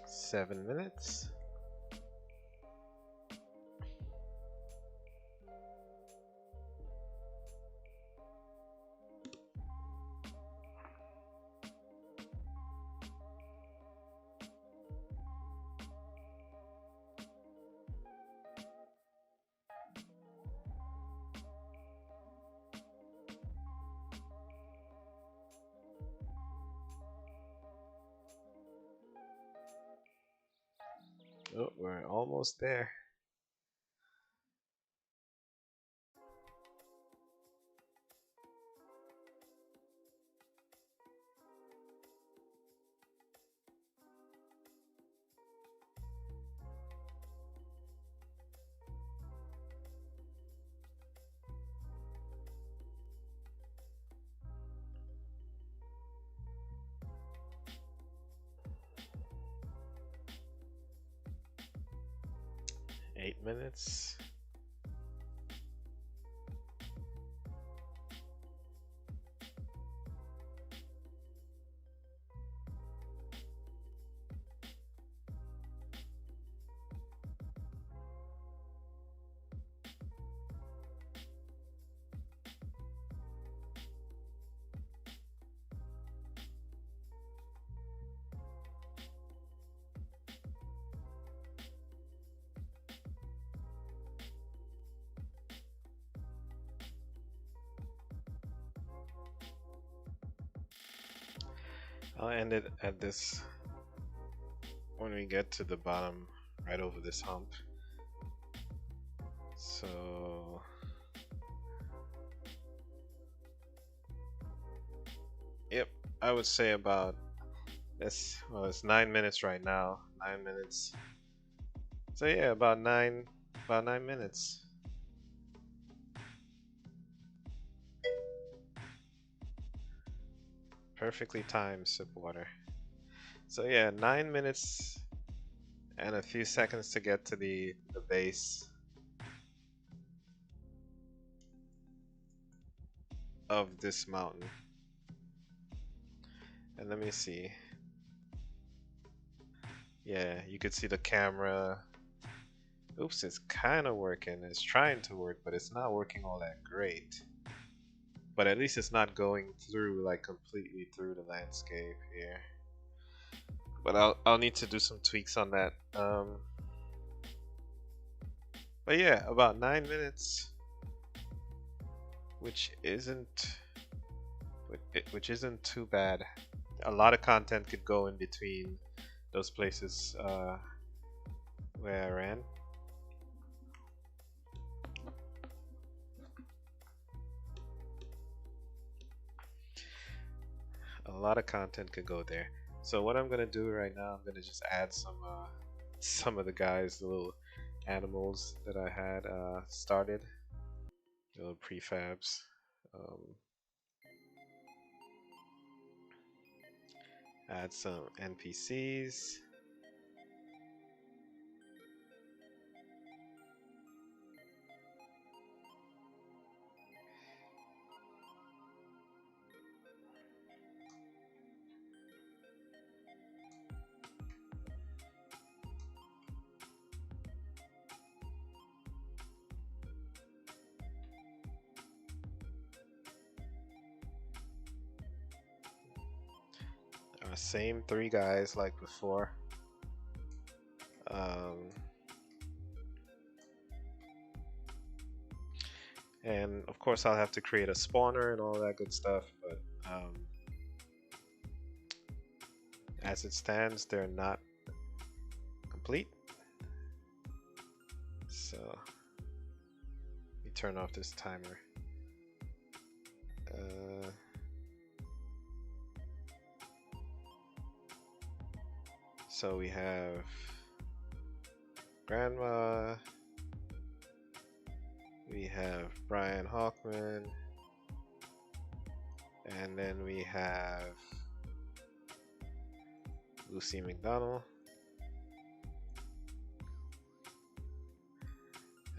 S2: Seven minutes. Oh, we're almost there. 8 minutes. I'll end it at this when we get to the bottom, right over this hump. So yep, I would say about this. Well, it's 9 minutes right now. 9 minutes. So yeah, about 9 minutes. Perfectly timed sip water. So yeah, 9 minutes and a few seconds to get to the base of this mountain. And let me see. Yeah, you could see the camera. Oops, it's kind of working. It's trying to work, but it's not working all that great. But at least it's not going through, like, completely through the landscape here. But I'll need to do some tweaks on that. But yeah, about 9 minutes, which isn't too bad. A lot of content could go in between those places where I ran. A lot of content could go there. So what I'm gonna do right now, I'm gonna just add some of the guys, the little animals that I had started, little prefabs. Add some NPCs. Same 3 guys like before. And of course I'll have to create a spawner and all that good stuff, but as it stands, they're not complete. So let me turn off this timer. So we have Grandma, we have Brian Hawkman, and then we have Lucy McDonald.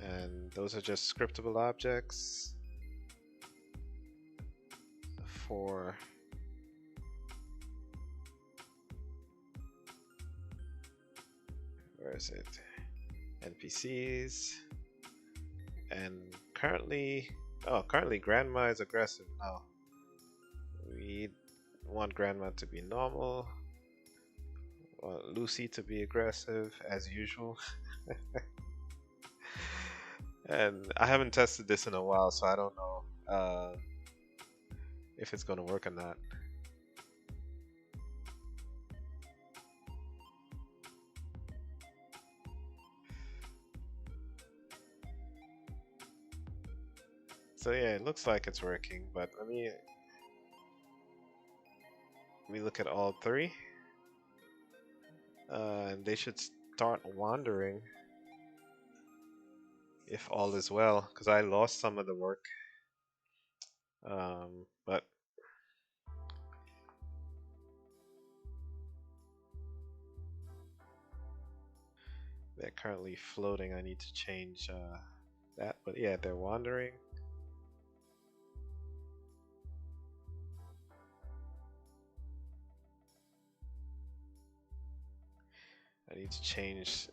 S2: And those are just scriptable objects for where is it? NPCs. And currently Grandma is aggressive now. We want Grandma to be normal. Want Lucy to be aggressive as usual. And I haven't tested this in a while, so I don't know if it's gonna work or not. So yeah, it looks like it's working, but let me look at all 3. And they should start wandering if all is well, because I lost some of the work. But They're currently floating. I need to change that, but yeah, they're wandering. I need to change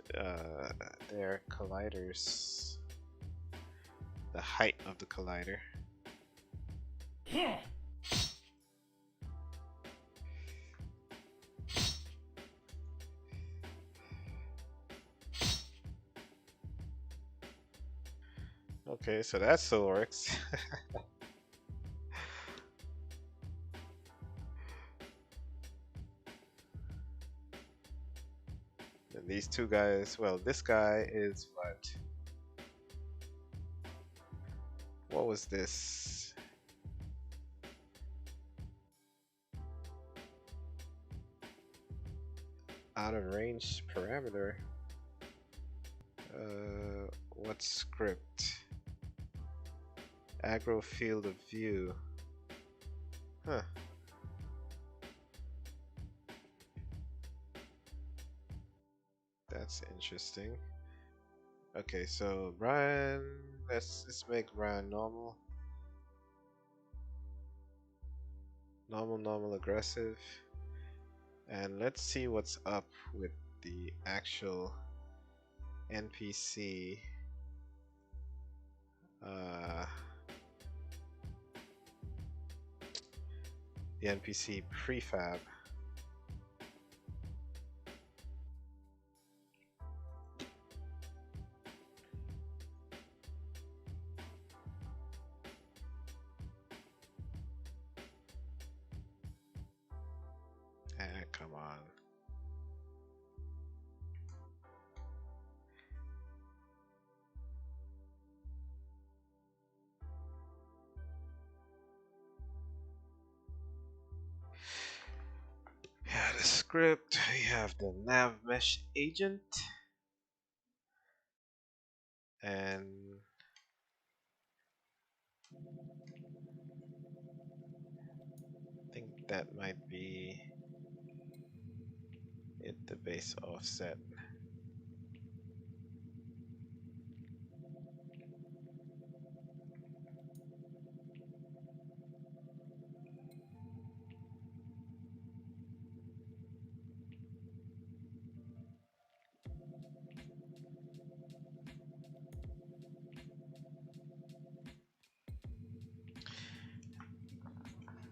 S2: their colliders, the height of the collider. Okay, so that still works. And these two guys, well, this guy is what? What was this? Out of range parameter. What script? Aggro field of view. Huh. That's interesting. Okay, so Brian, let's make Brian normal. Normal, aggressive. And let's see what's up with the actual NPC. The NPC prefab. Come on. Yeah, the script. We have the nav mesh agent. And I think that might be it, the base offset.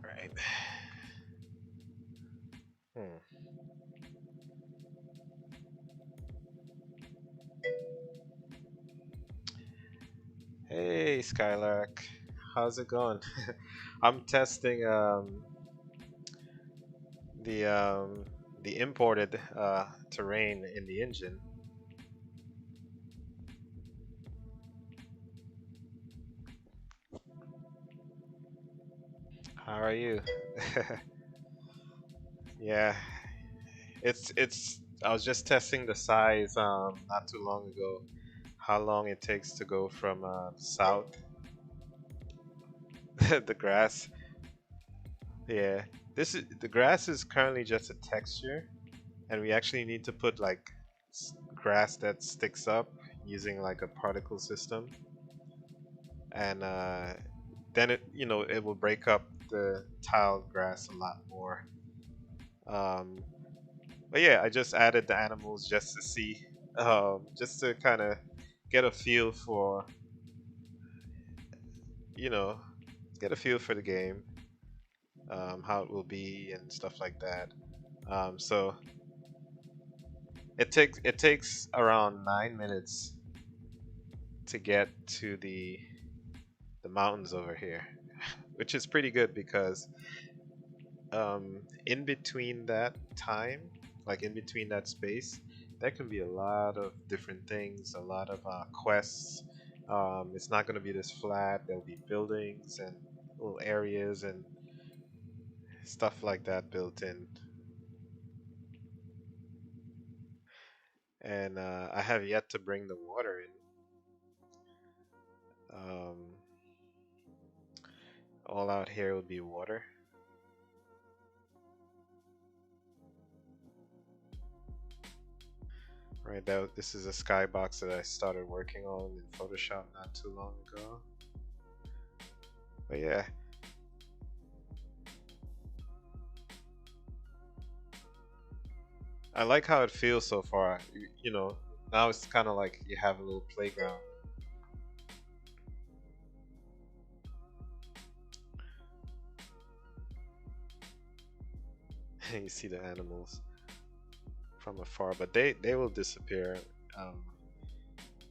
S2: Right. Hey Skylark, how's it going? I'm testing the um, the imported terrain in the engine. How are you? Yeah, it's. I was just testing the size not too long ago. How long it takes to go from south, the grass. Yeah, this is the grass is currently just a texture, and we actually need to put like grass that sticks up using like a particle system, and then it will break up the tiled grass a lot more. Um, but yeah, I just added the animals just to see, just to kind of get a feel for, you know, get a feel for the game, how it will be and stuff like that. So it takes around 9 minutes to get to the mountains over here, which is pretty good because in between that time, like in between that space, there can be a lot of different things, a lot of quests. It's not going to be this flat. There'll be buildings and little areas and stuff like that built in. And I have yet to bring the water in. Um, all out here will be water. Right, this is a skybox that I started working on in Photoshop not too long ago. But yeah. I like how it feels so far. You know, now it's kind of like you have a little playground. You see the animals from afar, but they will disappear. Um,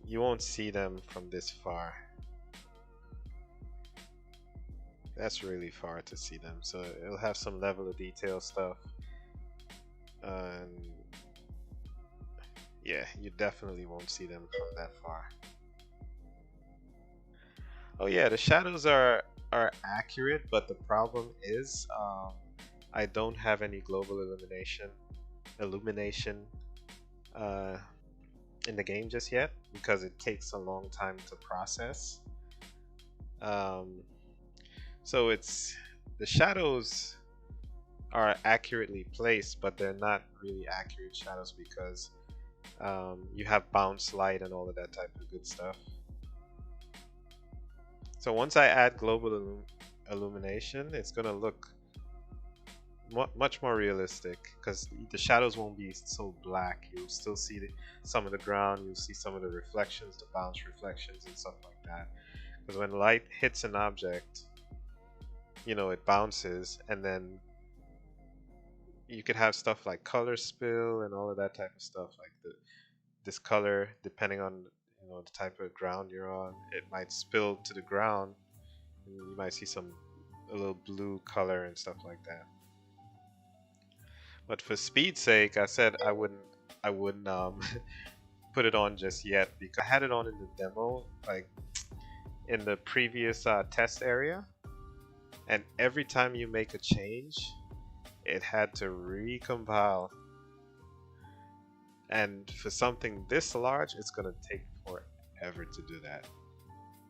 S2: you won't see them from this far. That's really far to see them, so it'll have some level of detail stuff. And yeah, you definitely won't see them from that far. Oh yeah, the shadows are accurate, but the problem is I don't have any global illumination uh, in the game just yet because it takes a long time to process. Um, so it's the shadows are accurately placed, but they're not really accurate shadows because you have bounce light and all of that type of good stuff. So once I add global illumination, it's gonna look much more realistic because the shadows won't be so black. You'll still see some of the ground, you'll see some of the reflections, the bounce reflections and stuff like that. Because when light hits an object, you know, it bounces, and then you could have stuff like color spill and all of that type of stuff. Like this color, depending on the type of ground you're on, it might spill to the ground, and you might see a little blue color and stuff like that. But for speed's sake, I said I wouldn't put it on just yet because I had it on in the demo, like in the previous test area, and every time you make a change, it had to recompile. And for something this large, it's gonna take forever to do that.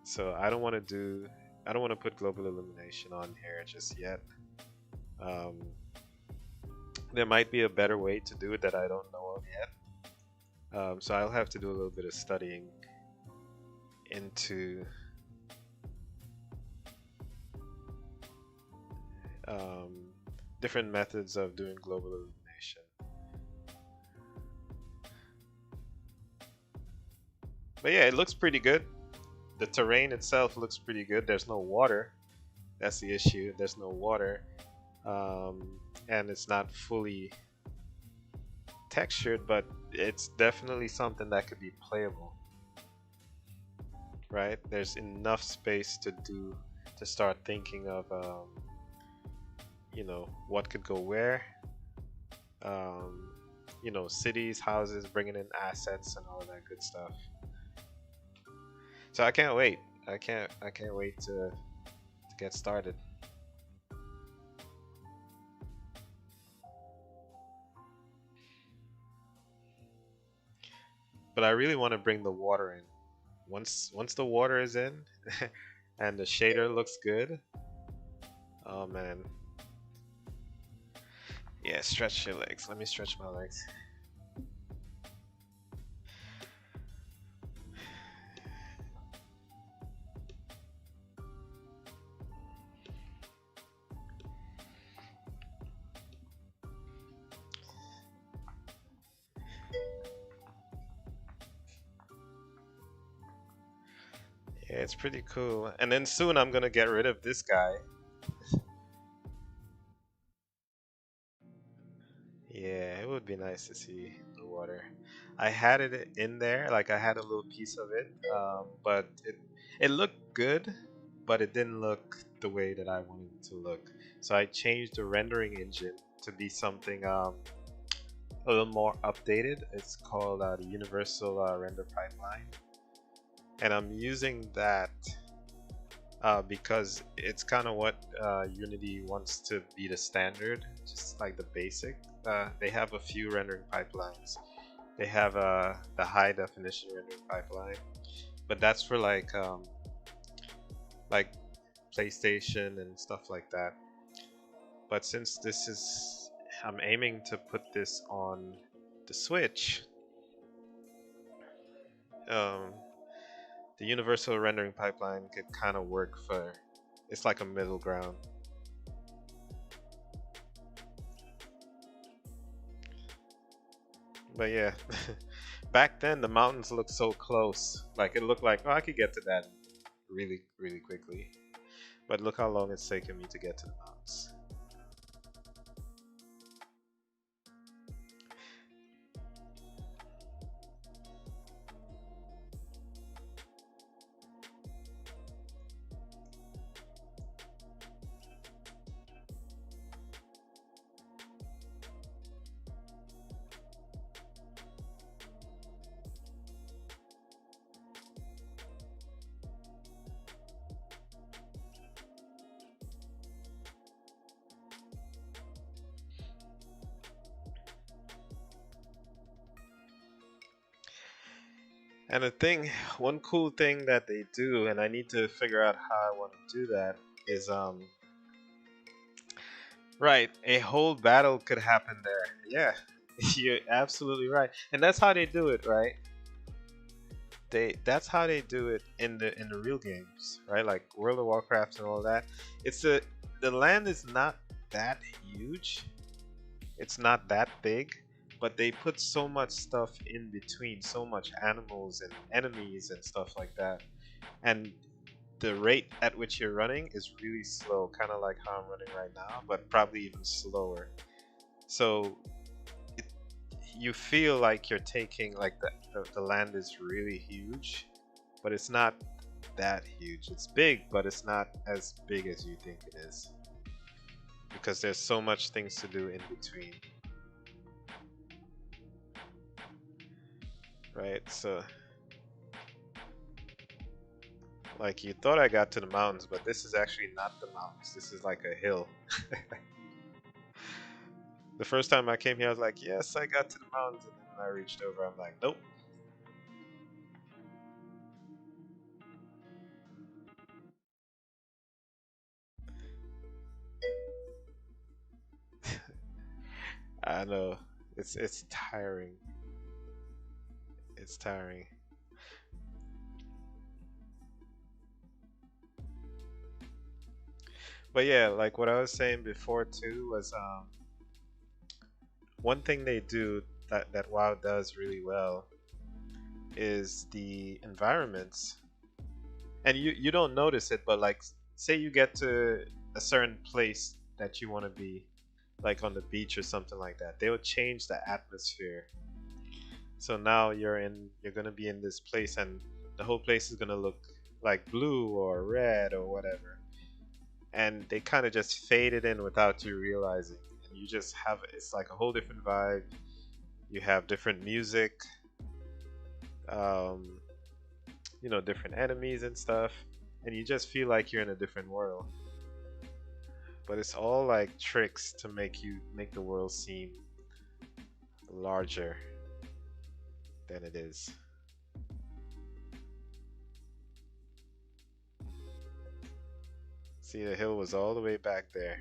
S2: So I don't want to put global illumination on here just yet. There might be a better way to do it that I don't know of yet. So I'll have to do a little bit of studying into different methods of doing global illumination. But yeah, it looks pretty good. The terrain itself looks pretty good. There's no water. That's the issue. There's no water. And it's not fully textured, but it's definitely something that could be playable. Right? There's enough space to start thinking of what could go where. Cities, houses, bringing in assets and all of that good stuff. So I can't wait. I can't wait to get started. But I really want to bring the water in. Once the water is in and the shader looks good. Oh man. Yeah, stretch your legs. Let me stretch my legs. Yeah, it's pretty cool. And then soon I'm gonna get rid of this guy. Yeah, it would be nice to see the water. I had it in there, like I had a little piece of it, but it looked good, but it didn't look the way that I wanted it to look. So I changed the rendering engine to be something a little more updated. It's called the Universal Render Pipeline, and I'm using that because it's kind of what Unity wants to be the standard, just like the basic. They have a few rendering pipelines. They have the high definition rendering pipeline, but that's for like PlayStation and stuff like that. But since I'm aiming to put this on the Switch, um, the universal rendering pipeline could kind of work for. It's like a middle ground. But yeah, back then the mountains looked so close. Like it looked like, oh, I could get to that really, really quickly. But look how long it's taken me to get to the mountains. And the thing, one cool thing that they do, and I need to figure out how I want to do that, is right, a whole battle could happen there. Yeah, you're absolutely right, and that's how they do it, right? That's how they do it in the real games, right? Like World of Warcraft and all that. It's the land is not that huge. It's not that big, but they put so much stuff in between, so much animals and enemies and stuff like that. And the rate at which you're running is really slow, kind of like how I'm running right now, but probably even slower. So it, you feel like you're taking like the land is really huge, but it's not that huge. It's big, but it's not as big as you think it is because there's so much things to do in between. Right? So like you thought I got to the mountains, but this is actually not the mountains. This is like a hill. The first time I came here, I was like, yes, I got to the mountains, and then when I reached over, I'm like, nope. I know. It's tiring. It's tiring. But yeah, like what I was saying before too was one thing they do that WoW does really well is the environments. And you don't notice it, but like say you get to a certain place that you want to be, like on the beach or something like that. They will change the atmosphere. So now you're gonna be in this place and the whole place is gonna look like blue or red or whatever. And they kind of just fade it in without you realizing. And you just have it's like a whole different vibe. You have different music, um, different enemies and stuff, and you just feel like you're in a different world. But it's all like tricks to make the world seem larger than it is. See, the hill was all the way back there.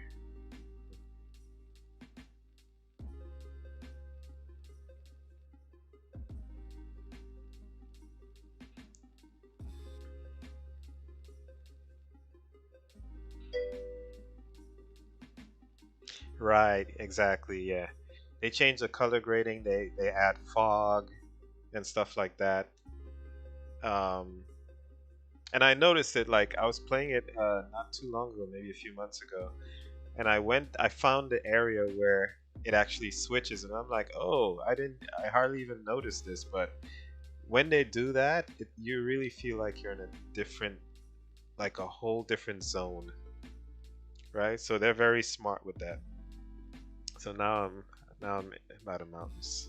S2: Right, exactly, yeah. They change the color grading, they add fog and stuff like that. Um, and I noticed it like I was playing it not too long ago, maybe a few months ago, and I found the area where it actually switches, and I'm like, oh, I hardly even noticed this, but when they do that, you really feel like you're in a different, like a whole different zone, right? So they're very smart with that. So now I'm by the mountains.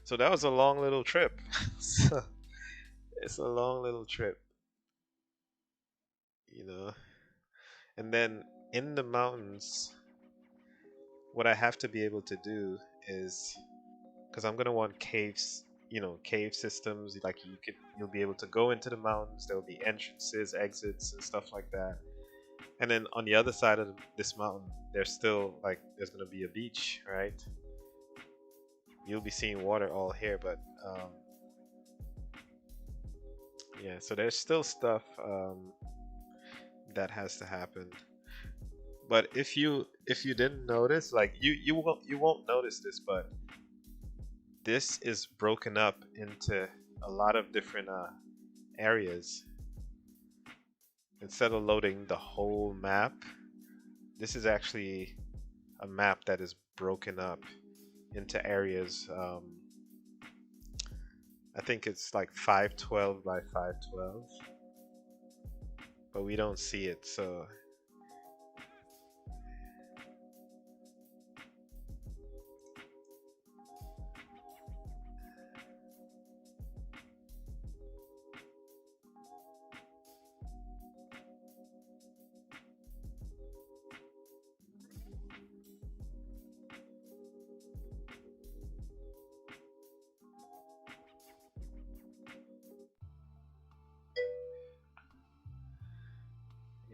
S2: So that was a long little trip. So it's a long little trip, you know. And then in the mountains, what I have to be able to do is because I'm gonna want caves, cave systems. Like you'll be able to go into the mountains. There'll be entrances, exits, and stuff like that. And then on the other side of this mountain, there's gonna be a beach, right? You'll be seeing water all here, but Yeah, so there's still stuff that has to happen. But if you didn't notice, like you won't notice this, but this is broken up into a lot of different areas. Instead of loading the whole map, this is actually a map that is broken up into areas. I think it's like 512 by 512, but we don't see it. So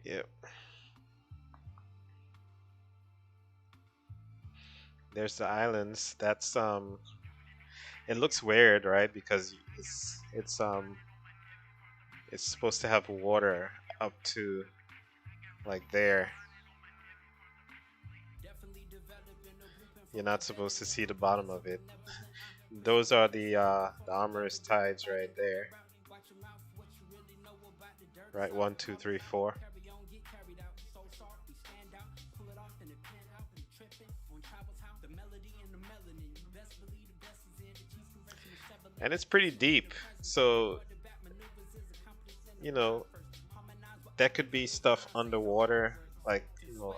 S2: yeah, there's the islands. That's it looks weird, right? Because it's supposed to have water up to like there. You're not supposed to see the bottom of it. Those are the amorous tides right there. Right, one, two, three, four. And it's pretty deep. So, you know, that could be stuff underwater, like,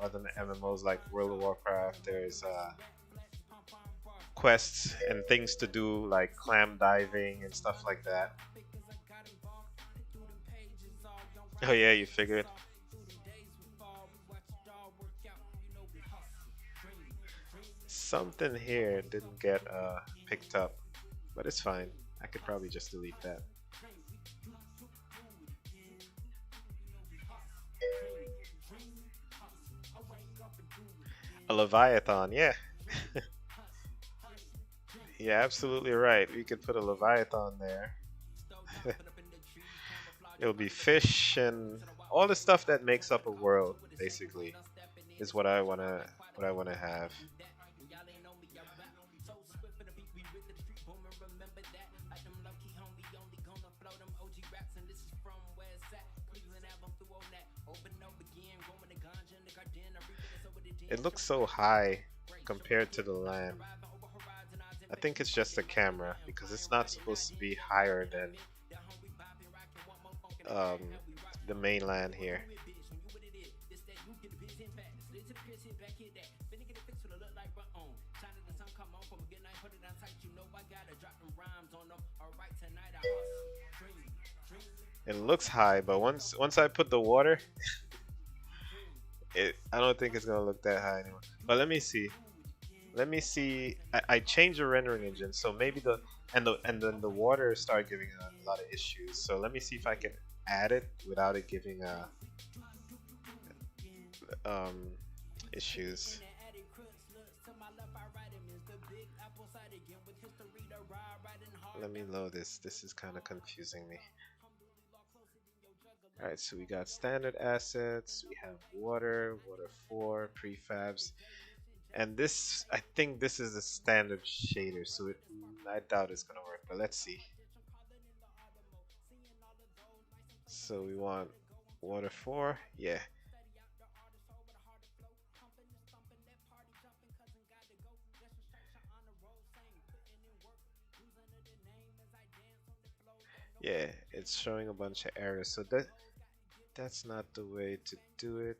S2: other than MMOs like World of Warcraft. There's quests and things to do like clam diving and stuff like that. Oh yeah, you figured. Something here didn't get picked up, but it's fine. I could probably just delete that. A Leviathan, yeah. Yeah, absolutely right. We could put a Leviathan there. It'll be fish and all the stuff that makes up a world, basically, is what I wanna have. It looks so high compared to the land. I think it's just a camera because it's not supposed to be higher than um, the mainland here. It looks high, but once I put the water, I don't think it's gonna look that high anymore. But let me see. Let me see. I changed the rendering engine, so maybe and then the water started giving a lot of issues. So let me see if I can add it without it giving um issues. Let me load this. This is kind of confusing me. All right, so we got standard assets. We have water, water 4, prefabs. And this, I think this is a standard shader, so I doubt it's gonna work, but let's see. So we want water 4, yeah. Yeah, it's showing a bunch of errors, so that's not the way to do it.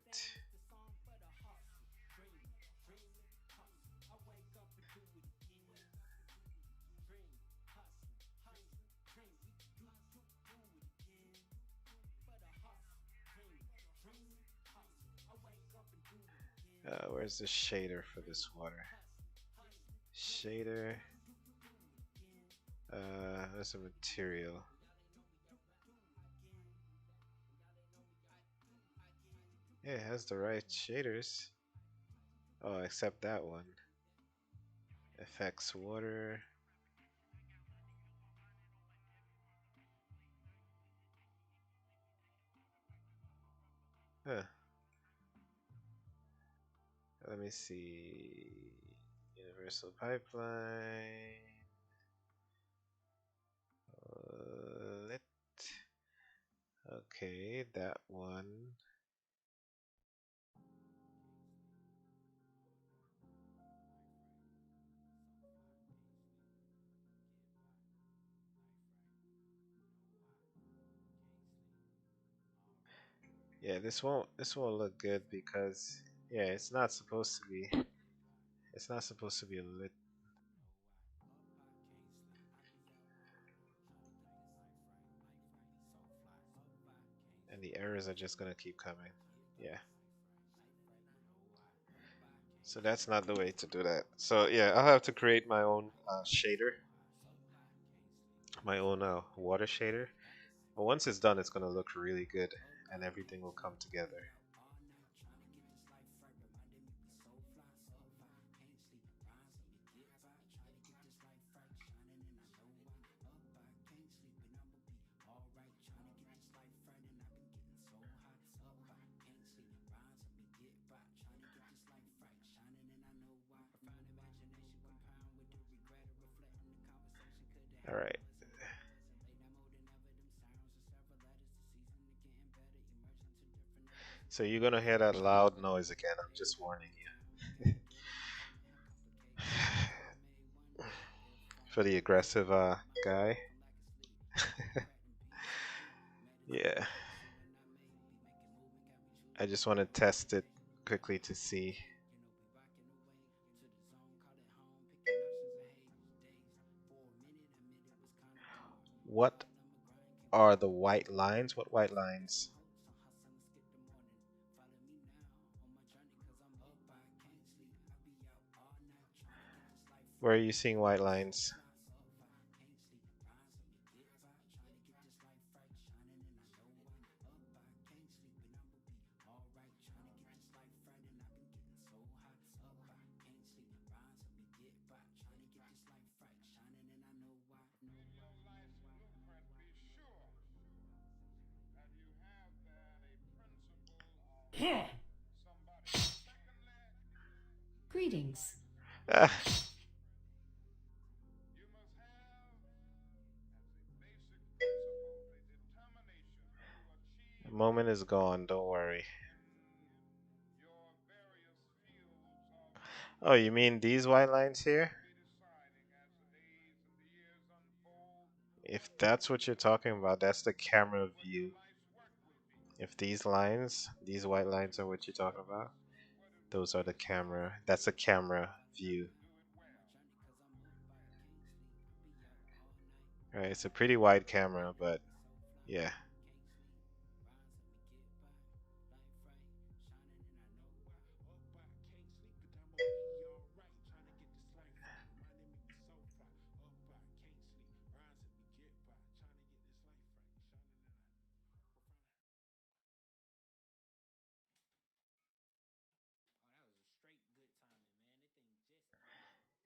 S2: Where's the shader for this water? Shader. There's a material. Yeah, it has the right shaders. Oh, except that one. Effects water. Huh. Let me see. Universal pipeline. Lit. Okay, that one. Yeah, this won't look good because yeah, it's not supposed to be lit, and the errors are just gonna keep coming. Yeah. So that's not the way to do that. So yeah, I'll have to create my own shader, my own water shader. But once it's done, it's gonna look really good, and everything will come together. All right. So you're gonna hear that loud noise again. I'm just warning you. For the aggressive guy. Yeah. I just want to test it quickly to see what are the white lines. What white lines? Where are you seeing white lines?
S3: In your life's blueprint, be sure that you have there a principle of somebody. Secondly, in your
S4: Greetings.
S3: life's
S2: Ah,
S3: blueprint, you must have as a basic principle the determination to
S2: the
S3: achieve
S2: moment is
S3: excellence
S2: gone. Don't worry.
S3: in your various fields of
S2: Oh, you
S3: pursuit.
S2: mean these white lines
S3: You
S2: here?
S3: will be deciding as the days and the years unfold
S2: If
S3: what will
S2: that's
S3: be
S2: what you're talking about, that's the camera
S3: what your
S2: view.
S3: life's work will be.
S2: If these lines, these white lines are what you're talking about,
S3: What it will
S2: those are the
S3: be
S2: camera. That's the camera
S3: and
S2: view.
S3: to do it well.
S2: Right, it's a pretty wide camera, but yeah.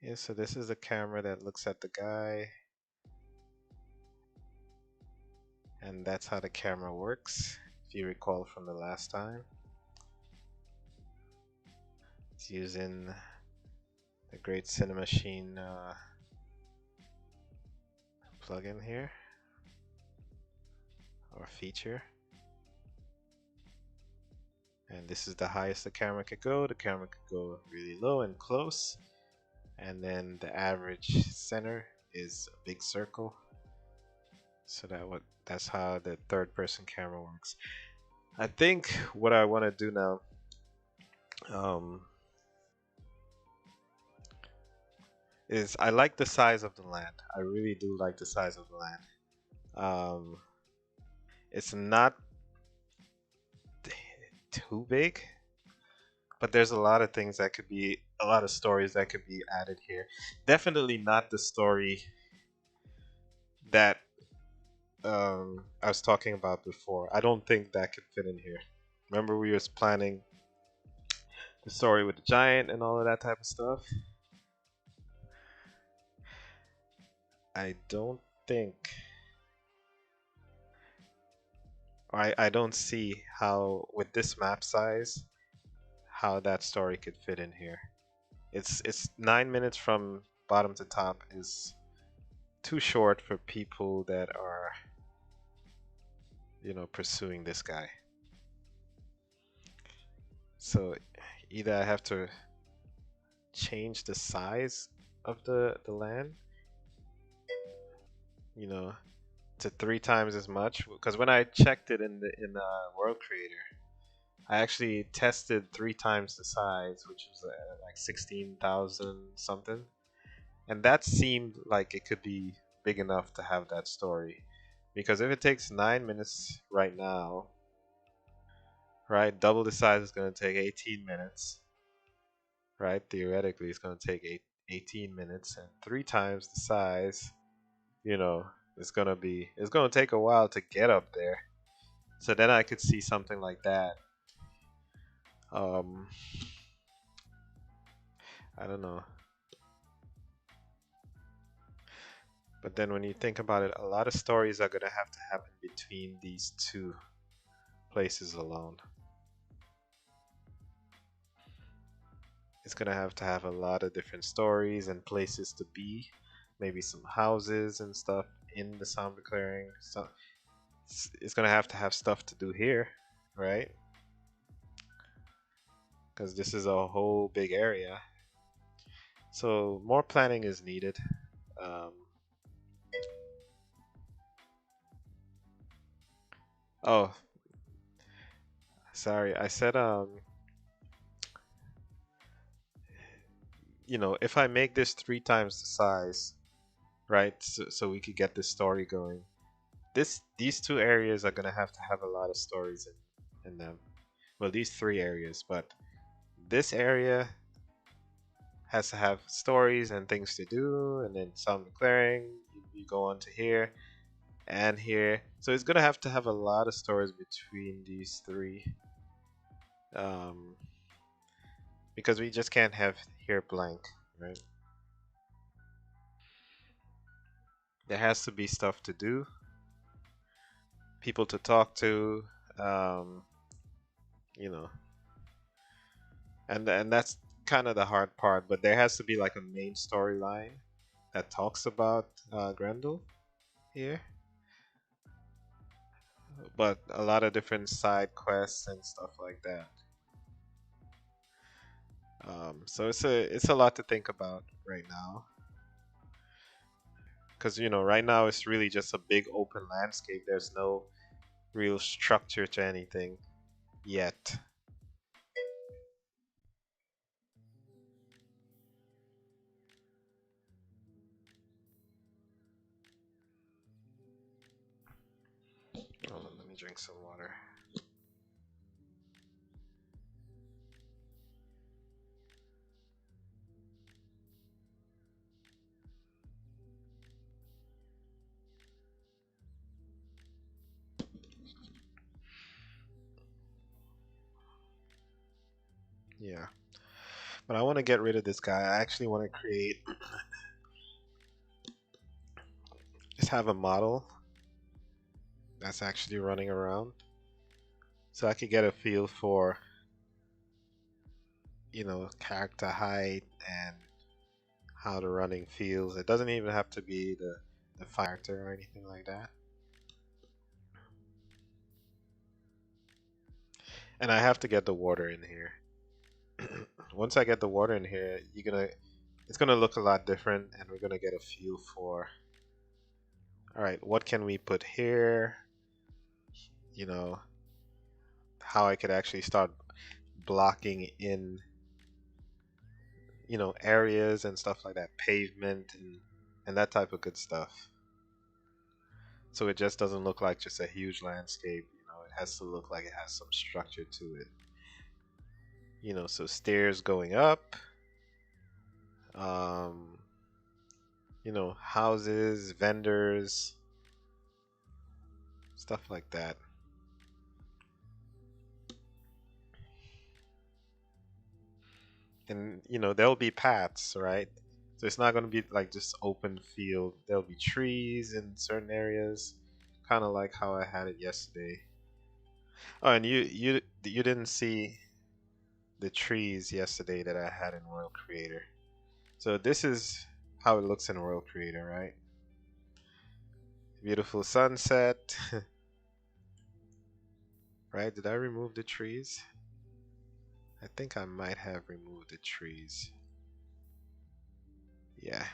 S2: Yeah, so this is the camera that looks at the guy, and that's how the camera works. If you recall from the last time, it's using the Great Cinema Machine plugin here, or feature. And this is the highest the camera could go. The camera could go really low and close. And then the average center is a big circle. So that's how the third person camera works. I think what I want to do now um, is I like the size of the land. I really do like the size of the land. Um, it's not too big, but there's a lot of things that could be, a lot of stories that could be added here. Definitely not the story that I was talking about before. I don't think that could fit in here. Remember, we was planning the story with the giant and all of that type of stuff. I don't think I don't see how with this map size how that story could fit in here. It's 9 minutes from bottom to top is too short for people that are, pursuing this guy. So either I have to change the size of the land, you know, to 3 times as much. Because when I checked it in World Creator, I actually tested 3 times the size, which was like 16,000 something, and that seemed like it could be big enough to have that story. Because if it takes 9 minutes right now, right, double the size is going to take 18 minutes, right? Theoretically, it's going to take 18 minutes, and 3 times the size, you know, it's going to take a while to get up there. So then I could see something like that. Um, I don't know. But then when you think about it, a lot of stories are going to happen between these two places alone. It's going to have a lot of different stories and places to be. Maybe some houses and stuff in the Samba clearing. So it's going to have stuff to do here, right? Because this is a whole big area. So more planning is needed. Um, oh, sorry. I said, if I make this 3 times the size, right? So we could get this story going. These two areas are gonna have a lot of stories in them. Well, these 3 areas, but this area has to have stories and things to do, and then some clearing. You go on to here and here, so it's gonna have to have a lot of stories between these three, um, because we just can't have here blank, right? There has to be stuff to do, people to talk to, um, you know, and that's kind of the hard part. But there has to be like a main storyline that talks about Grendel here, but a lot of different side quests and stuff like that. So it's a lot to think about right now, because right now it's really just a big open landscape. There's no real structure to anything yet. Hold on, let me drink some water. Yeah, but I want to get rid of this guy. I actually want to create, just have a model that's actually running around, so I could get a feel for character height and how the running feels. It doesn't even have to be the final character or anything like that. And I have to get the water in here. Once I get the water in here, it's gonna look a lot different, and we're gonna get a feel for, all right, what can we put here? You know, how I could actually start blocking in, areas and stuff like that, pavement and that type of good stuff. So it just doesn't look like just a huge landscape. It has to look like it has some structure to it. So stairs going up, um, houses, vendors, stuff like that. And there'll be paths, right? So it's not going to be like just open field. There'll be trees in certain areas, kind of like how I had it yesterday. Oh, and you didn't see the trees yesterday that I had in World Creator. So this is how it looks in World Creator, right? Beautiful sunset, right? Did I remove the trees? I think I might have removed the trees. Yeah,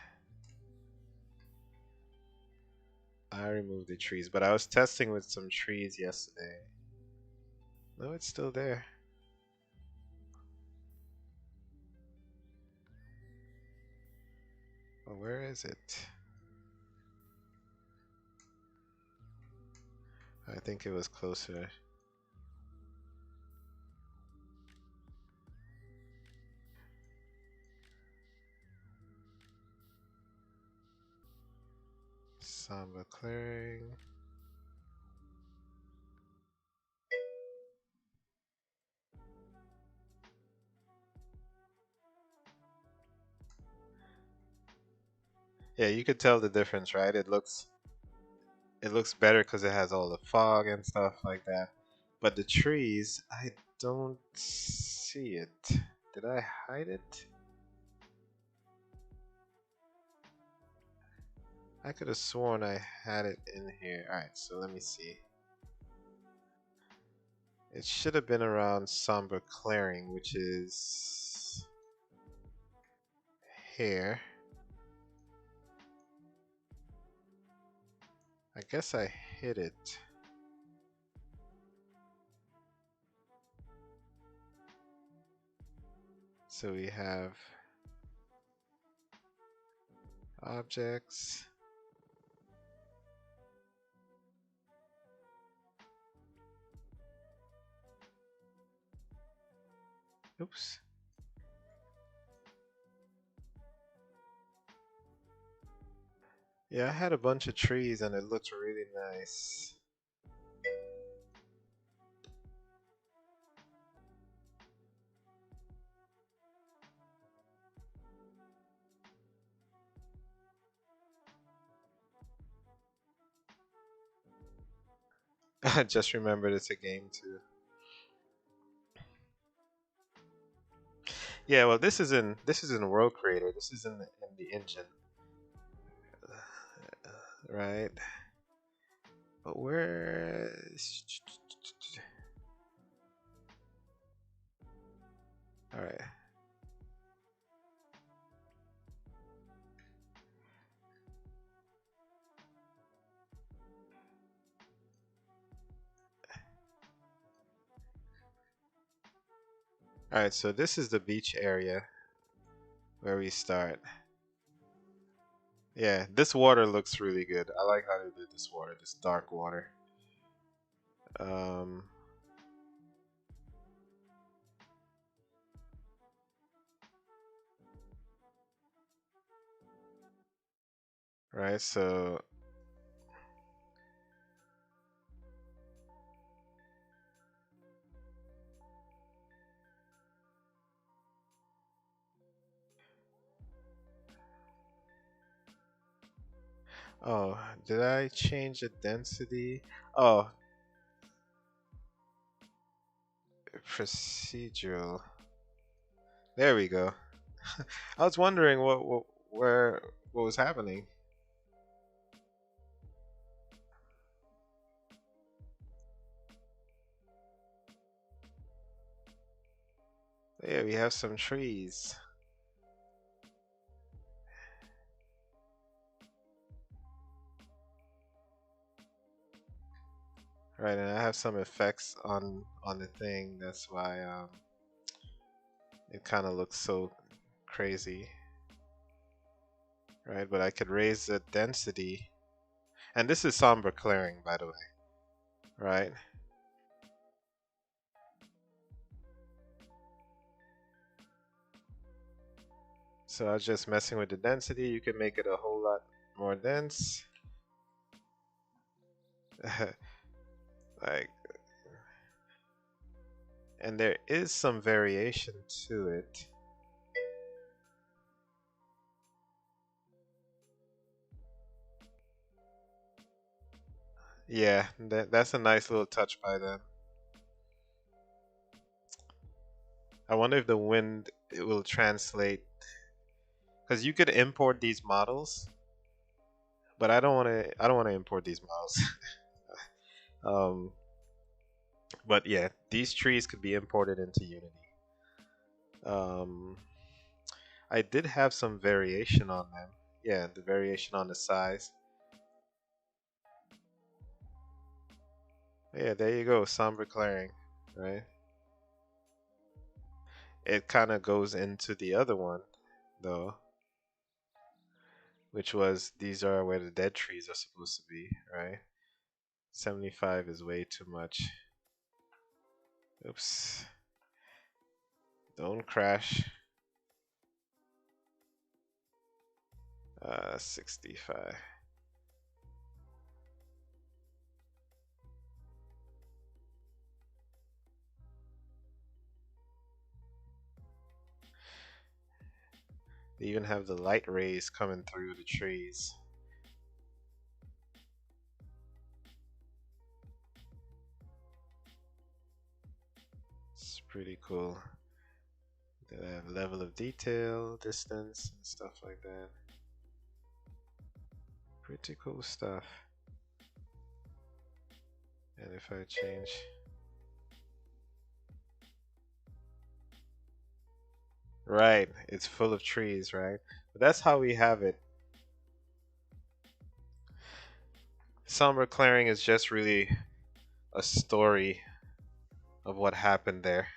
S2: I removed the trees, but I was testing with some trees yesterday. No, it's still there. Oh, where is it? I think it was closer. Samba clearing. Yeah, you could tell the difference, right? It looks better because it has all the fog and stuff like that. But the trees, I don't see it. Did I hide it? I could have sworn I had it in here. Alright, so let me see. It should have been around Somber Clearing, which is here. I guess I hid it. So we have objects. Oops. Yeah, I had a bunch of trees and it looked really nice. I just remembered it's a game too. Yeah, well, this is in World Creator. This is in the engine, right? But where? All right. All right. So this is the beach area where we start. Yeah, this water looks really good. I like how they did this water, this dark water. Um. Right. So. Oh, did I change the density? Oh, procedural. There we go. I was wondering what was happening. Yeah, we have some trees. Right, and I have some effects on the thing. That's why it kind of looks so crazy. Right, but I could raise the density. And this is somber clearing, by the way. Right? So I was just messing with the density. You can make it a whole lot more dense. Like, and there is some variation to it. Yeah, that's a nice little touch by them. I wonder if the wind it will translate because you could import these models, but I don't want to. I don't want to import these models. um, but yeah, these trees could be imported into Unity. Um, I did have some variation on them. Yeah, the variation on the size. Yeah, there you go, somber clearing, right? It kind of goes into the other one, though, which was these are where the dead trees are supposed to be, right? 75 is way too much. Oops. Don't crash. 65. They even have the light rays coming through the trees. It's pretty cool. They have level of detail, distance, and stuff like that. Pretty cool stuff. And if I change, right, it's full of trees, right? But that's how we have it. Somber Clearing is just really a story of what happened there.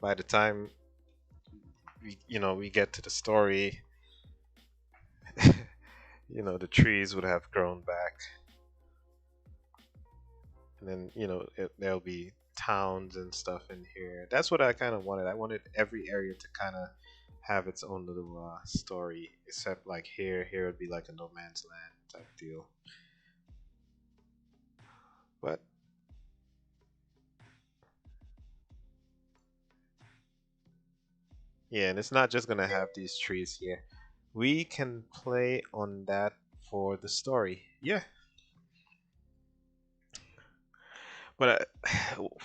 S2: By the time we get to the story, the trees would have grown back, and then there'll be towns and stuff in here. That's what I kind of wanted. I wanted every area to kind of have its own little story, except like here would be like a no man's land type deal. But yeah, and it's not just gonna have these trees here. We can play on that for the story. Yeah, but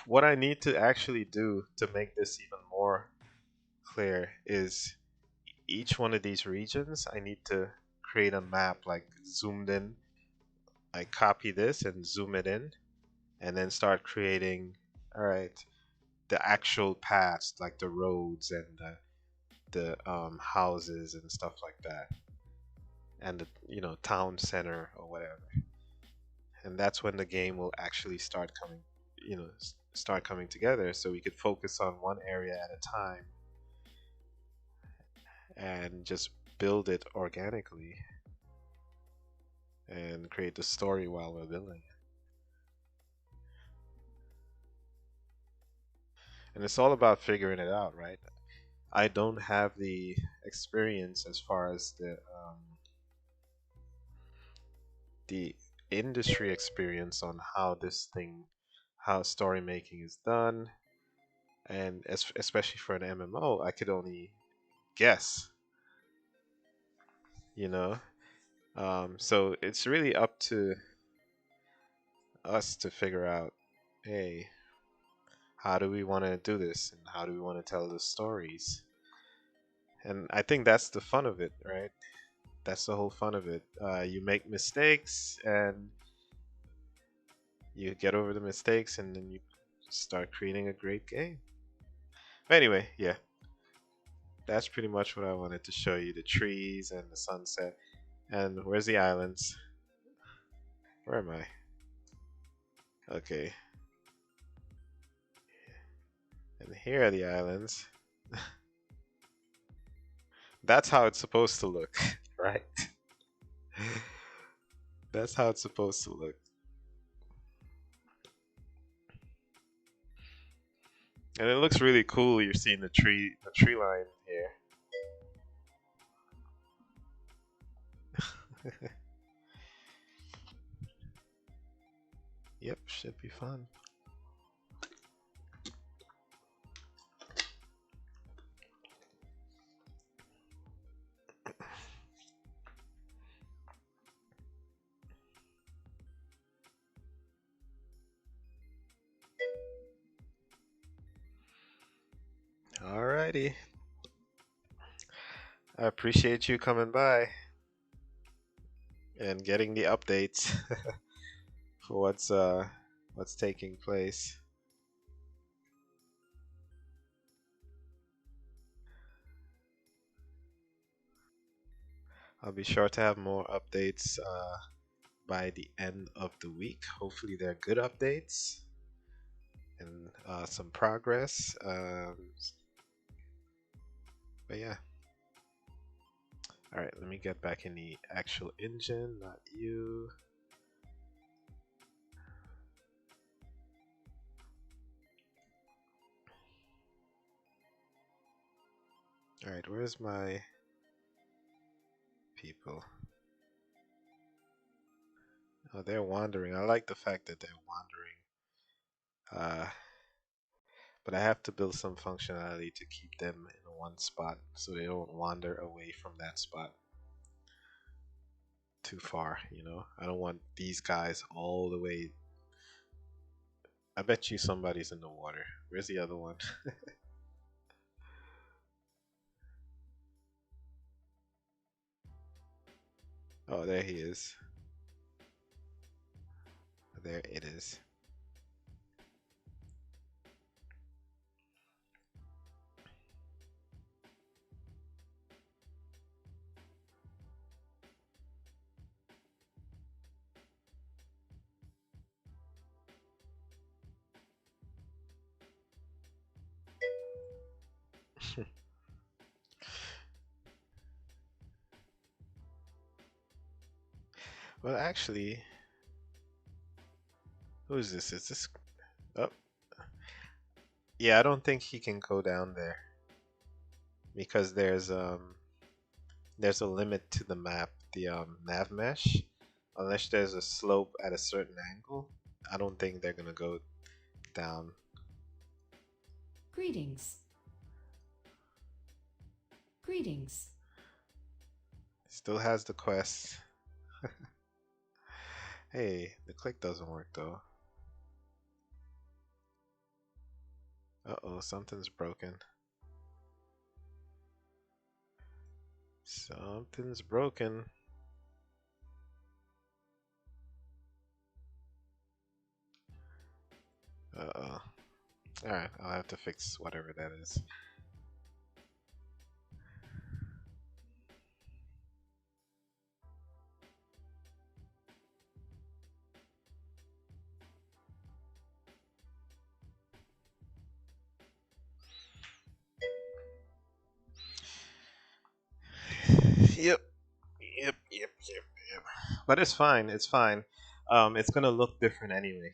S2: what I need to actually do to make this even more clear is each one of these regions, I need to create a map like zoomed in. I copy this and zoom it in, and then start creating, all right, the actual paths, like the roads and the houses and stuff like that, and the town center or whatever. And that's when the game will actually start coming together, so we could focus on one area at a time and just build it organically and create the story while we're building. And it's all about figuring it out, right? I don't have the experience as far as the industry experience on how story making is done, and especially for an MMO, I could only guess, you know. So it's really up to us to figure out, hey, how do we want to do this, and how do we want to tell the stories? And I think that's the fun of it, right? That's the whole fun of it. You make mistakes, and you get over the mistakes, and then you start creating a great game. But anyway, yeah, that's pretty much what I wanted to show you: the trees and the sunset. And where's the islands? Where am I? Okay, and here are the islands. That's how it's supposed to look, right? That's how it's supposed to look. And it looks really cool. You're seeing the tree line here. Yep, should be fun. Alrighty. I appreciate you coming by and getting the updates for what's taking place. I'll be sure to have more updates by the end of the week. Hopefully, they're good updates and some progress. But yeah. All right, let me get back in the actual engine, not you. All right, where's my people? Oh, they're wandering. I like the fact that they're wandering. But I have to build some functionality to keep them in one spot so they don't wander away from that spot too far, you know? I don't want these guys all the way. I bet you somebody's in the water. Where's the other one? Oh, there he is. There it is. Well, actually, who is this? Is this? Oh, yeah. I don't think he can go down there because there's a limit to the map, the nav mesh. Unless there's a slope at a certain angle, I don't think they're gonna go down.
S4: Greetings. Greetings.
S2: Still has the quest. Hey, the click doesn't work though. Uh-oh, something's broken. Something's broken. Uh-oh. Alright, I'll have to fix whatever that is. Yep. Yep. But it's fine. It's fine. It's gonna look different anyway.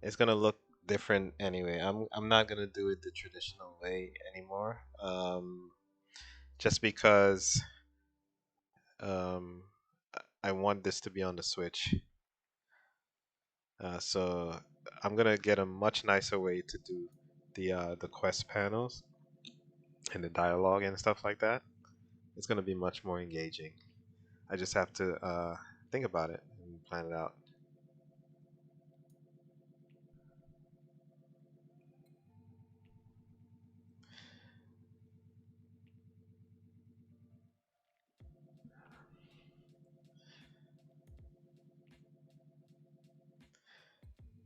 S2: It's gonna look different anyway. I'm not gonna do it the traditional way anymore. Just because um, I want this to be on the Switch. So I'm gonna get a much nicer way to do the quest panels and the dialogue and stuff like that. It's gonna be much more engaging. I just have to think about it and plan it out.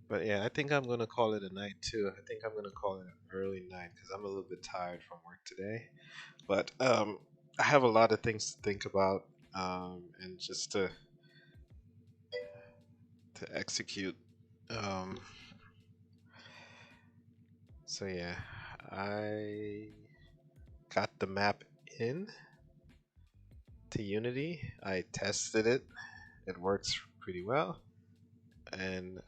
S2: But yeah, I think I'm gonna call it a night too. I think I'm gonna call it an early night because I'm a little bit tired from work today. But I have a lot of things to think about and just to execute. Um, so yeah, I got the map in to Unity. I tested it. It works pretty well. And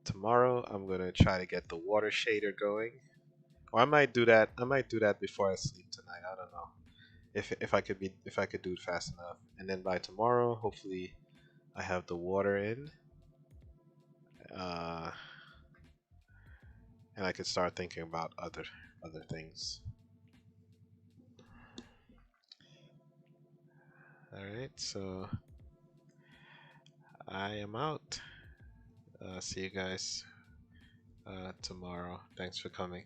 S2: tomorrow I'm gonna try to get the water shader going. Or I might do that. I might do that before I sleep tonight. I don't know if I could do it fast enough. And then by tomorrow, hopefully, I have the water in, uh, and I could start thinking about other things. All right, so I am out. See you guys tomorrow. Thanks for coming.